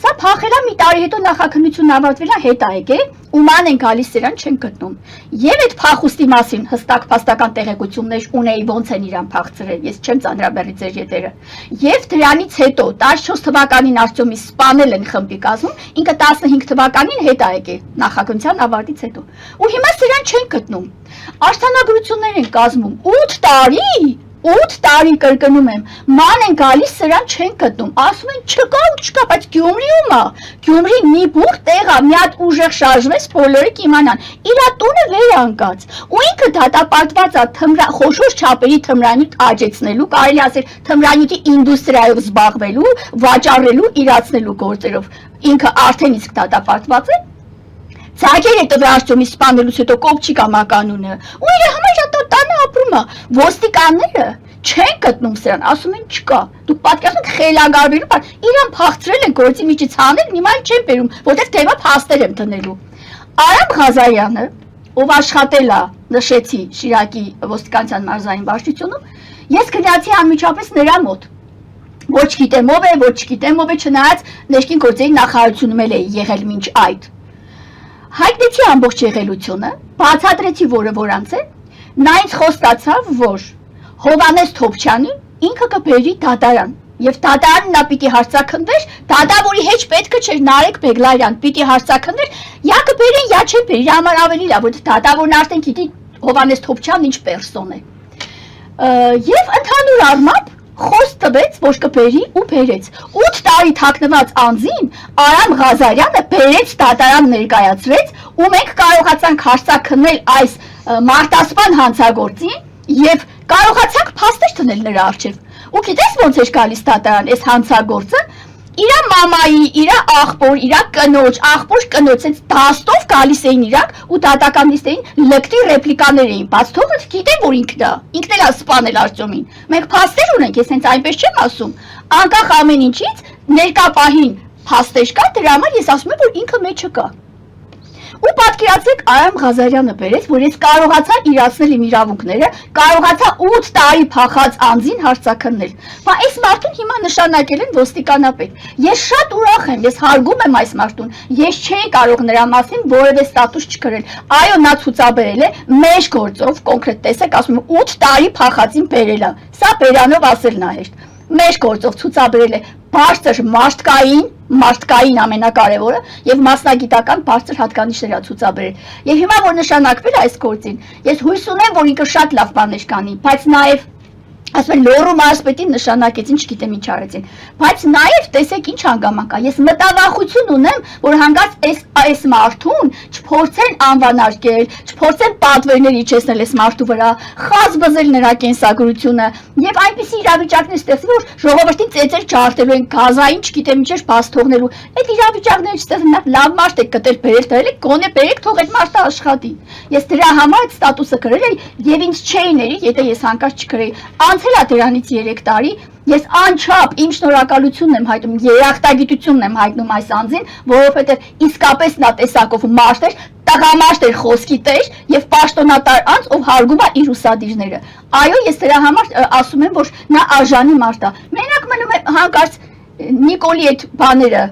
[SPEAKER 2] Սա փախելա մի տարի հետո նախաքննությունն ավարտվելա հետ ա եկել ու ման են գալիս սրան չեն գտնում։ Եվ այդ փախուստի մասին հստակ փաստական տեղեկություններ ունեի ոնց են իրան փախցրել, ես չեմ ծանրաբեռի ձեր ետերը։ Եվ դրանից հետո 14 թվականին Արտյոմի սպանել են խմբի կազմում, ինքը 15 թվականին հետ ա եկել նախաքննության ավարտից հետո։ Ու հիմա սրան չեն գտնում։ Արտանագրություններ են կազմում 8 տարի 8 տարի կրկնում եմ, ման են գալիս սրան չեն գտնում, ասում են չկա ու չկա, բայց Գյումրիում է, Գյումրի մի բուր տեղ է, մի հատ ուժեղ շարժվեց, բոլորը կիմանան, իրա տունը վերանկած, ու ինքը դատապարտված է խոշոր չափերի թմրանյութ աճեցնելու, կարելի ասել թմրանյութի ինդուստրիայով զբաղվելու, վաճառելու, իրացնելու գործերով, ինքը արդեն իսկ դատապարտված է, Ցակեր է տվել Արտյոմի սպանելուց հետո կոպչիկ է մականունը, ու իր համար տանը ապրում է, ոստիկանները չեն գտնում սրան, ասում են չկա, դուք պատկերացնում եք խելագարվելու բան, իրան փախցրել են գործի միջից հանել, հիմա չեն բերում, որտեղ թեվա փաստեր եմ դնելու։ Արամ Ղազարյանը, ով աշխատել է, նշեցի Շիրակի ոստիկանության մարզային վարչությունում, ես գնացի անմիջապես նրա մոտ։ Ոչ գիտեմ ով է, ոչ չգիտեմ ով է, չնայած ներքին գործերի նախարարությունում էլ է եղել մինչ այդ։ Հայտնեցի ամբողջ եղելությունը, բացատրեցի որը որանց է, նա ինձ խոստացավ, որ Հովանես Թոփչյանին ինքը կբերի դատարան, Եվ դատարանն նա պիտի հարցաքններ, դատավորի հետ պետքը չէր Նարեկ Բեգլարյան պիտի հարցաքններ, յա կբերեն, յա չէ բերեն, իր համար ավելի լավ, որ դատավորն արդեն գիտի Հովանես Թոփչյանն ինչ պերսոն է։ Եվ ընդհանուր առմամբ խոս տվեց, որ կբերի ու բերեց։ 8 տարի թաքնված անձին Արամ Ղազարյանը բերեց դատարան ներկայացրեց ու մենք կարողացանք հարցաքննել այս մարտասպան հանցագործին եւ կարողացանք փաստեր դնել նրա առջեւ։ Ու գիտես ոնց էր գալիս դատարան այս հանցագործը իրա մամայի, իրա աղբոր, իրա կնոջ, աղբոր կնոցից դաստով գալիս էին իրանք ու դատականիստերին լկտի ռեպլիկաներ էին բաց թողը գիտեն որ ինքն էլ է սպանել Արտյոմին։ Մենք փաստեր ունենք, ես հենց այնպես չեմ ասում։ Անկախ ամեն ինչից ներկա պահին փաստեր կա, դրա համար ես ասում եմ որ ինքը մեջը կա։ Ու պատկերացրեք Արամ Ղազարյանը բերեց, որ ես կարողացա իրացնել իմ իրավունքները, կարողացա 8 տարի փախած անձին հարցաքննել։ Բա այս մարդուն հիմա նշանակել են ոստիկանապետ։ Ես շատ ուրախ եմ, ես հարգում եմ այս մարդուն։ Ես չէի կարող նրա մասին որևէ ստատուս չգրել։ Այո, նա ցուցաբերել է մեր գործով, կոնկրետ տեսեք, ասում եմ 8 տարի փախածին բերել է։ Սա բերանով ասելն է հեշտ։ Մեր գործով ցուցաբերել է բարձր մարդկային ամենակարևորը եւ մասնագիտական բարձր հատկանիշներ է ցուցաբերել։ Եվ հիմա որ նշանակվել այս գործին, ես հույս ունեմ, որ ինքը շատ լավ բաներ կանի, բայց նաեւ ասում են լոռու մարզպետին նշանակեցին, չգիտեմ ինչ արեցին, բայց նաեւ տեսեք ինչ հանգամանք կա։ Ես մտավախություն ունեմ, որ հանգած այս մարդուն չփորձեն անվանարկել, չփորձեն պատվերներ իջեցնել այս մարդու վրա, խազ բզել նրա կենսագրությունը եւ այնպիսի իրավիճակներ ստեղծել, որ ժողովրդին ծեծեր ջարդելու են, գազային, չգիտեմ ինչեր բաց թողնելու։ Այդ իրավիճակները չստեղծեն, լավ մարդ եք գտել, բերել դրել եք, գոնե բերեք, թող այդ մարդը աշխատի։ Ես դրա համար այդ ստատուսը գրել էի եւ ինձ չէի ների, եթե ես հանկարծ չգրեի։ Անցել է դրանից 3 տարի, ես անչափ իմ շնորհակալությունն եմ հայտնում, երախտագիտությունն եմ հայտնում այս անձին, որովհետև իսկապես նա տեսակով մարդ էր, տղամարդ էր խոսքի տեր եւ պաշտոնատար անձ, ով հարգում է իր ուսադիրները։ Այո, ես դրա համար ասում եմ, որ նա արժանի մարդ է։ Մենակ մնում է հանկարծ Նիկոլի այդ բաները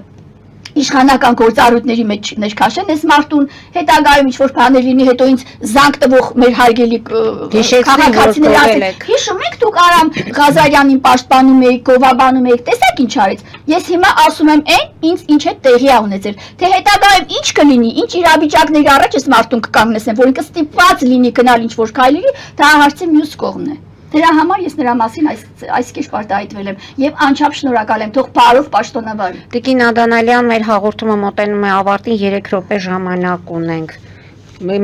[SPEAKER 2] իշխանական գործառույթների մեջ ներքաշեն այս մարդուն, հետագայում ինչ-որ բաներ լինի, հետո ինձ զանգ տվող մեր հարգելի քաղաքացիներ ասել, հիշում եք դուք Արամ Ղազարյանին պաշտպանում եք, գովաբանում եք, տեսեք ինչ արեց։ Ես հիմա ասում եմ ինձ ինչ է տեղի է ունեցել, թե հետագայում ինչ կլինի, ինչ իրավիճակների առաջ այս մարդուն կկանգնեցնեն, որ ինքը ստիպված լինի գնալ ինչ-որ քայլերի, դա հարցի մյուս կողմն է։ Դրա համար ես նրա մասին այս կերպ արտահայտվել եմ եւ անչափ շնորհակալ եմ, թող բարով պաշտոնավար։
[SPEAKER 1] Տիկին Ադանալյան, մեր հաղորդումը մոտենում է ավարտին, 3 րոպե ժամանակ ունենք։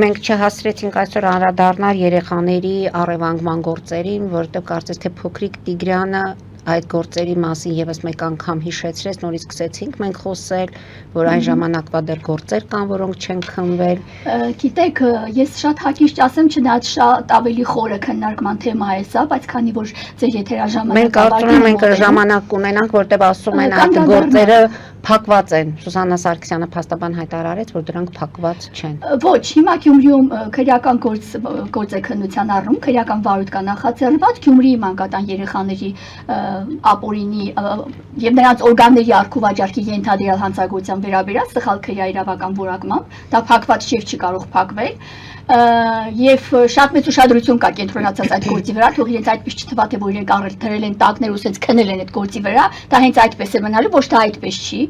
[SPEAKER 1] Մենք չհասրեցինք այսօր անդրադառնալ երեխաների առևանգման գործերին, որովհետեւ կարծես թե փոքրիկ Տիգրանը այդ գործերի մասին եւս մեկ անգամ հիշեցրեց, նորից սկսեցինք մենք խոսել, որ այն ժամանակվա դեռ գործեր կան, որոնք չեն քննվել։
[SPEAKER 2] Գիտեք, ես շատ հակիրճ ասեմ, չնայած շատ ավելի խորը քննարկման թեմա է սա, բայց քանի որ ձեր եթերաժամանակը
[SPEAKER 1] մենք կարծում եմ մենք ժամանակ կունենանք, որտեղ ասում են այդ գործերը փակված են։ Սուզաննա Սարգսյանը փաստաբան հայտարարեց, որ դրանք փակված չեն։
[SPEAKER 2] Ոչ, հիմա Գյումրիում քրեական գործ է քննության առում, քրեական վարույթ կա նախաձեռնված, Գյումրիի մանկատան երեխաների ապօրինի եւ նրանց օրգանների առքուվաճառքի ենթադրյալ հանցագործության վերաբերյալ սխալ քրեաիրավական որակմամբ, դա փակված չի եւ չի կարող փակվել։ Եվ շատ մեծ ուշադրություն կա կենտրոնացած այդ գործի վրա, թող իրենց այդպես չթվա, թե որ իրենք առել դրել են տակներ ու սենց քնել են այդ գործի վրա, դա հենց այդպես է մնալու, ոչ թե այդպես չի։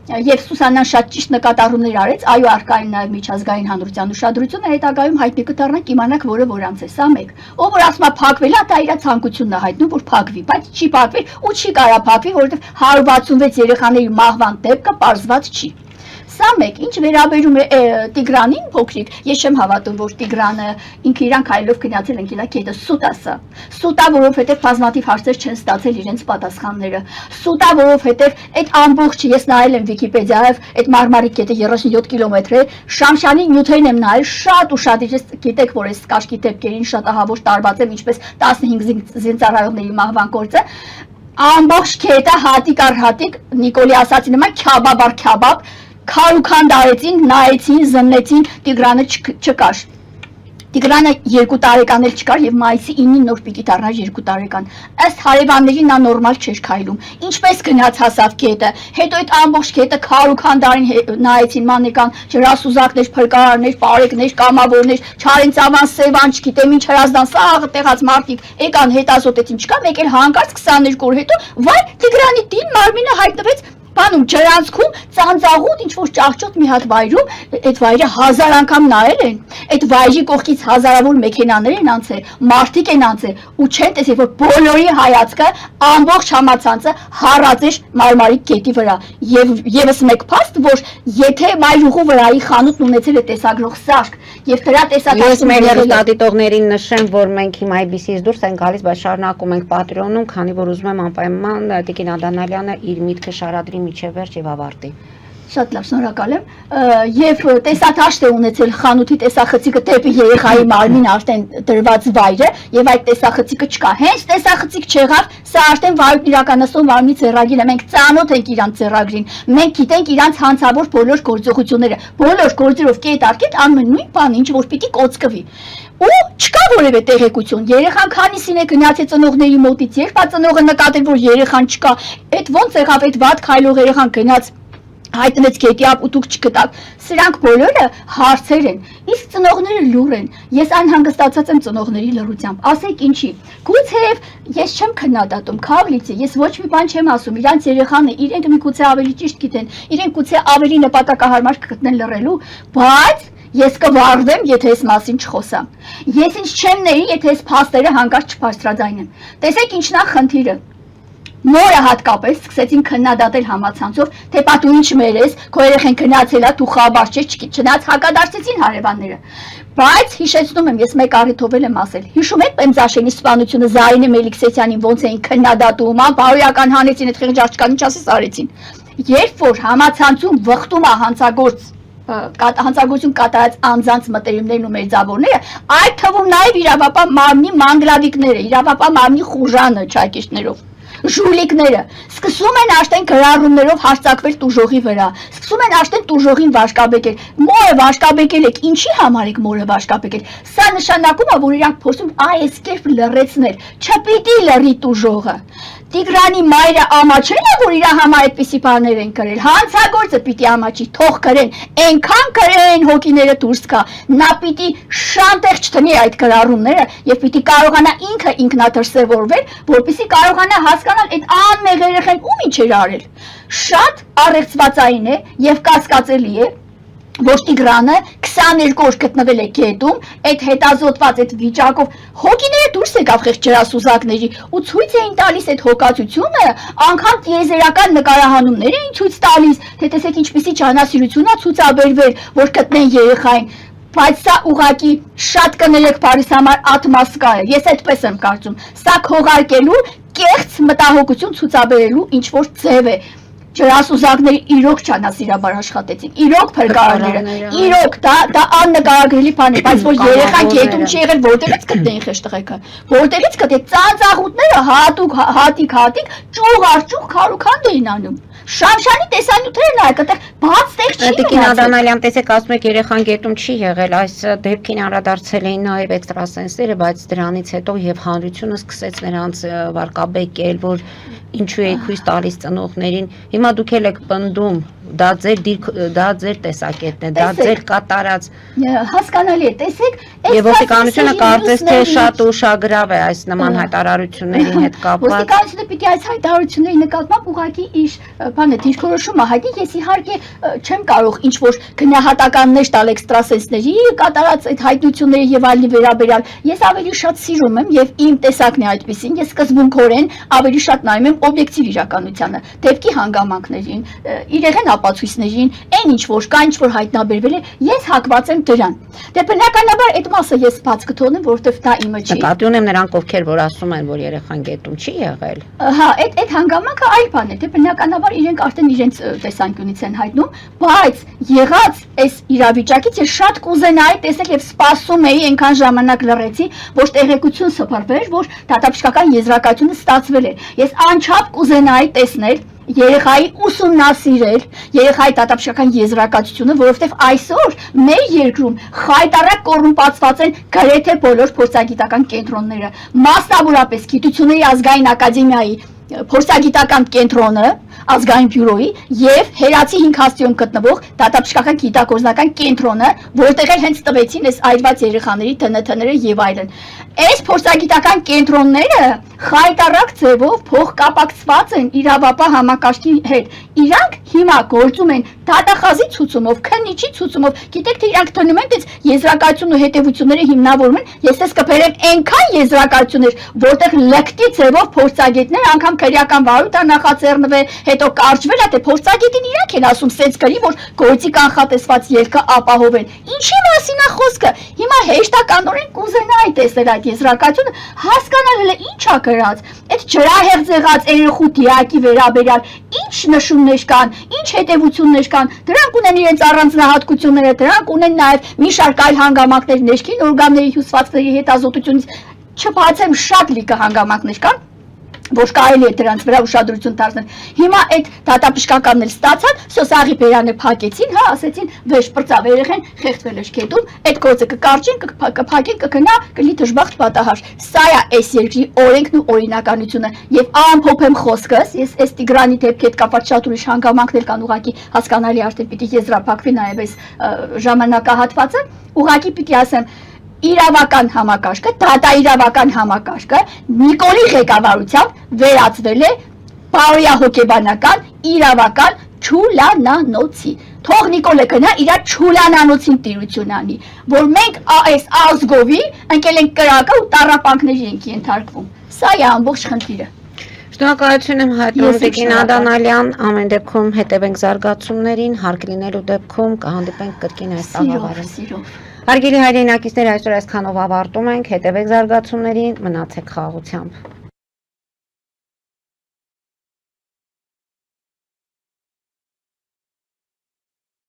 [SPEAKER 2] Եվ Սուսաննան շատ ճիշտ նկատառումներ արեց, այո, արկային նաև միջազգային հանրության ուշադրությունը, հետագայում հայտնի կդառնանք, իմանանք որը որանց է, սա մեկ։ Ով որ ասում է փակվել է, դա իր ցանկությունն է հայտնում, որ փակվի, բայց չի փակվել ու չի կարա փակվի, որովհետև 166 երեխաների մահվան դեպքը պարզված չի։ Սա մեկ, ինչ վերաբերում է Տիգրանին փոքրիկ, ես չեմ հավատում, որ Տիգրանը ինքը իրան քայլով գնացել են գիտակետը, սուտ է սա։ Սուտ է, որովհետև բազմաթիվ հարցեր չեն ստացել իրենց պատասխանները։ Սուտ է, որովհետև այդ ամբողջը ես նայել եմ Վիկիպեդիայով, այդ Մարմարի կետը 37 կիլոմետր է, Շամշանի նյութերն եմ նայել, շատ ուշադիր ես գիտեք, որ այս կաշկի դեպքերին շատ ահավոր տարված եմ, ինչպես 15 զինծառայողների մահվան գործը։ Ամբողջ կետը հատիկ առ հատիկ Նիկոլի ասացի նման քյաբաբ առ քյաբաբ քարուքան դարեցին, նայեցին, զննեցին, Տիգրանը չկար։ Տիգրանը 2 տարեկան էլ չկար եւ մայիսի 9-ին նոր պիտի դառնար 2 տարեկան։ Ըստ հարևանների նա նորմալ չէր քայլում։ Ինչպես գնաց հասավ գետը, հետո այդ ամբողջ գետը քարուքան դարին նայեցին մանեկան ջրասուզակներ, փրկարարներ, պարեկներ, կամավորներ, Չարեն ծավան, Սևան, չգիտեմ ինչ հրազդան, սաղ տեղած մարդիկ եկան հետազոտեցին, չկա մեկ էլ հանկարծ 22 օր հետո վայ Տիգրանի տին մարմինը հայտնվեց բանում ջրանցքում ծանծաղուտ ինչ որ ճահճոտ մի հատ վայրում այդ վայրը 1000 անգամ նայել են այդ վայրի կողքից հազարավոր մեքենաներ են անցել մարդիկ են անցել ու չեն տեսել որ բոլորի հայացքը ամբողջ համացանցը հառած էր մարմարի գետի վրա եւ եւս մեկ փաստ որ եթե մայրուղու վրայի խանութն ունեցել է տեսագրող սարք եւ դրա տեսակետից
[SPEAKER 1] մեր հերոստատիտողներին նշեմ որ մենք հիմա IBC-ից դուրս ենք գալիս բայց շարունակում ենք Patreon-ում քանի որ ուզում եմ անպայման Տիկին Ադանալյանը իր միտքը շարադրի միջև վերջ եւ ավարտի։
[SPEAKER 2] Շատ լավ, շնորհակալ եմ։ Եվ տեսաթաշտ է ունեցել խանութի տեսախցիկը դեպի երեխայի մարմին արդեն դրված վայրը եւ այդ տեսախցիկը չկա։ Հենց տեսախցիկ չեղավ, սա արդեն վարույթն իրականացնող մարմնի ձեռագիրը։ Մենք ծանոթ ենք իրանց ձեռագրին։ Մենք գիտենք իրանց հանցավոր բոլոր գործողությունները։ Բոլոր գործերով կետ առ կետ անում են նույն բանը, ինչ որ պիտի կոծկվի։ Ու չկա որևէ տեղեկություն։ Երեխան քանիսին է գնացել ծնողների մոտից, երբ ծնողը նկատել որ երեխան չկա, այդ ոնց եղավ այդ վատ քայլող երեխան գնաց հայտնեց գետի ապ ու դուք չգտաք։ Սրանք բոլորը հարցեր են։ Իսկ ծնողները լուր են։ Ես անհանգստացած եմ ծնողների լռությամբ։ Ասեք ինչի։ Գուցեև ես չեմ քննադատում Քավլիցի, ես ոչ մի բան չեմ ասում։ Իրանց երեխան է, իրենք միգուցե ավելի ճիշտ գիտեն, իրենք գուցե ավելի նպատակահարմար կգտնեն լռելու, բայց ես կվարվեմ, եթե այս մասին չխոսամ։ Ես ինձ չեմ ների, եթե այս փաստերը հանկարծ չբարձրաձայնեմ։ Տեսեք ինչն է խնդիրը։ Նորը հատկապես սկսեցին քննադատել համացանցով, թե պատու ինչ մերես, քո երեխան գնացել է, դու խաբար չես, չնայած հակադարձեցին հարևանները։ Բայց հիշեցնում եմ, ես մեկ առիթով եմ ասել։ Հիշում եք Պեմզաշենի սպանությունը Զարինե Մելիքսեթյանին ոնց էին քննադատում, բարոյական հանեցին այդ խեղճ աղջկան ինչ ասես արեցին։ Երբ որ համացանցում վխտում է հանցագործություն կատարած անձանց մտերիմներն ու մերձավորները, այդ թվում նաև իրավապահ մարմնի մանգլավիկները, իրավապահ մարմնի խուժանը ճակիչներով Ժուլիկները սկսում են արդեն գրառումներով հարձակվել տուժողի վրա, սկսում են արդեն տուժողին վաշկաբեկել, մորը վաշկաբեկել եք, ինչի համար եք մորը վաշկաբեկել, սա նշանակում է, որ իրանք փորձում այս կերպ լռեցնել, չպիտի լռի տուժողը, Տիգրանի մայրը ամաչել է, որ իր համար այդպիսի բաներ են կրել, հանցագործը պիտի ամաչի, թող կրեն, այնքան կրեն հոգիները դուրս գա, նա պիտի շանտեղ չտնի այդ գրառումները եւ պիտի կարողանա ինքը ինքնաթրսևորվել, որպեսզի կարողանա հասկանալ այդ անմեղ երեխան ում ինչ էր արել։ Շատ առեղծվածային է եւ կասկածելի է ոչ Տիգրանը 22 օր գտնվել է գետում, այդ հետազոտված այդ վիճակով հոգիները դուրս եկավ խեղճ ջրասուզակների ու ցույց էին տալիս այդ հոգացությունը, անգամ տիեզերական նկարահանումներ էին ցույց տալիս, թե տեսեք ինչպիսի ջանասիրություն է ցուցաբերվել, որ գտնեն երեխային, բայց սա ուղղակի շատ կներեք բարիս համար ատմասկա է, ես այդպես եմ կարծում, սա քողարկելու կեղծ մտահոգություն ցուցաբերելու ինչ որ ձև է Ջրասուզակները իրոք չանասիրաբար աշխատեցին, իրոք փրկարարները, իրոք դա աննկարագրելի բան է, բայց որ երեխան գետում չի եղել, որտեղից գտնեին խեղճտղեկը, որտեղից գտե ծանծաղուտները հատիկ, ճուղ առ ճուղ քարուքանդ էին անում, շամշանի տեսանյութերը նայեք, այդտեղ բաց տեղ չի մնացել։
[SPEAKER 1] Տիկին Ադանալյան, տեսեք, ասում եք երեխան գետում չի եղել, այս դեպքին անդրադարձել էին նաև էքստրասենսները, բայց դրանից հետո եւ հանրությունը սկսեց նրանց վարկաբեկել, որ ինչու եք հույս տալիս ծնողներին։ Հիմա դուք եք պնդում, դա ձեր տեսակետն է, դա ձեր կատարած
[SPEAKER 2] հասկանալի է, տեսեք,
[SPEAKER 1] եւ ոստիկանությունը կարծես թե շատ ուշագրավ է այս նման հայտարարությունների հետ կապված։
[SPEAKER 2] Ոստիկանությունը պիտի այս հայտարարությունների նկատմամբ ուղղակի իր բանը դիրքորոշումը հայտնի, ես իհարկե չեմ կարող ինչ որ գնահատականներ տալ էքստրասենսների կատարած այդ հայտնությունների եւ այլնի վերաբերյալ։ Ես ավելի շատ սիրում եմ եւ իմ տեսակն է այդպեսին, ես սկզբունքորեն ավելի շատ նայում եմ օբյեկտիվ իրականությանը, դեպքի հանգամանքներին, իրեղեն ապացույցներին, այն ինչ որ կա, ինչ որ հայտնաբերվել է, ես հակված եմ դրան։ Դե բնականաբար այդ մասը ես բաց կթողնեմ, որովհետև դա իմը չի։
[SPEAKER 1] Նկատի ունեմ նրանք, ովքեր որ ասում են, որ երեխան գետում չի եղել։
[SPEAKER 2] Հա, այդ հանգամանքը այլ բան է, դե բնականաբար իրենք արդեն իրենց տեսանկյունից են հայտնում, բայց եղած այս իրավիճակից ես շատ կուզենայի տեսնել եւ սպասում էի այնքան ժամանակ լռեցի, որ տեղեկություն սփռվեր, որ դատապշտական եզրակացությունը ստացվել է։ Ես անչափ կուզենայի տեսնել երեխայի ուսումնասիրել երեխայի դատապշտական եզրակացությունը, որովհետև այսօր մեր երկրում խայտարակ կոռումպացված են գրեթե բոլոր փորձագիտական կենտրոնները, մասնավորապես Գիտությունների ազգային ակադեմիայի փորձագիտական կենտրոնը, ազգային բյուրոյի եւ Հերացի 5 հաստիում գտնվող դատապշտական գիտագործնական կենտրոնը, որտեղ էլ հենց տվեցին այս այրված երեխաների ՏՆԹ-ները եւ այլն։ Այս փորձագիտական կենտրոնները խայտարակ ձևով փոխկապակցված են իրավապահ համակարգի հետ։ Իրանք հիմա գործում են դատախազի ցուցումով, քննիչի ցուցումով։ Գիտեք թե իրանք դնում են դες եզրակացությունն ու հետևությունները հիմնավորում են, ես դες կբերեմ այնքան եզրակացություններ, որտեղ լկտի ձևով փորձագետներ անգամ քրեական վարույթ նախաձեռնվել, հետո կարճվել, թե փորձագետին իրանք են ասում սենց գրի, որ գործի կանխատեսված ելքը ապահովեն։ Ինչի մասին է խոսքը։ Հիմա հեշտականորեն կուզենայի տեսնել այդ եզրակացությունը, հասկանալ հələ ինչ է գրած։ Այդ ջրահեղ եղած երեխու դիակի վերաբերյալ ինչ նշումներ կան, ինչ հետևություններ կան, դրանք ունեն իրենց առանձնահատկությունները, դրանք ունեն նաև մի շարք այլ հանգամանքներ ներքին օրգանների հյուսվածքների հետազոտությունից չբացեմ շատ լիքը հանգամանքներ կան, որ կարելի է դրանց վրա ուշադրություն դարձնել։ Հիմա այդ դատապշտականներ ստացան, սոսաղի բերանը փակեցին, հա, ասեցին վեշ պրծավ երեխեն խեղդվել է շքետում, այդ գործը կկարճեն, կփակեն, կգնա, կլի դժբախտ պատահար։ Սա է այս երկրի օրենքն ու օրինականությունը եւ ամփոփ եմ խոսքս, ես այս Տիգրանի դեպքի հետ կապված շատ ուրիշ հանգամանքներ կան, ուղղակի հասկանալի արդեն պիտի եզրափակվի նաեւ այս ժամանակահատվածը, ուղղակի պիտի ասեմ իրավական համակարգը, դատաիրավական համակարգը Նիկոլի ղեկավարությամբ վերածվել է բարոյահոգեբանական իրավական չուլանանոցի։ Թող Նիկոլը գնա իր չուլանանոցին տիրություն անի, որ մենք այս ազգովի ընկել ենք կրակը ու տառապանքների ենք ենթարկվում։ Սա է ամբողջ խնդիրը։
[SPEAKER 1] Շնորհակալություն եմ հայտնում Տիկին Ադանալյան, ամեն դեպքում հետևենք զարգացումներին, հարկ լինելու դեպքում կհանդիպենք կրկին այս տաղավարում։ Հարգելի հայրենակիցներ, այսօր այսքանով ավարտում ենք, հետևեք զարգացումներին, մնացեք խաղաղությամբ։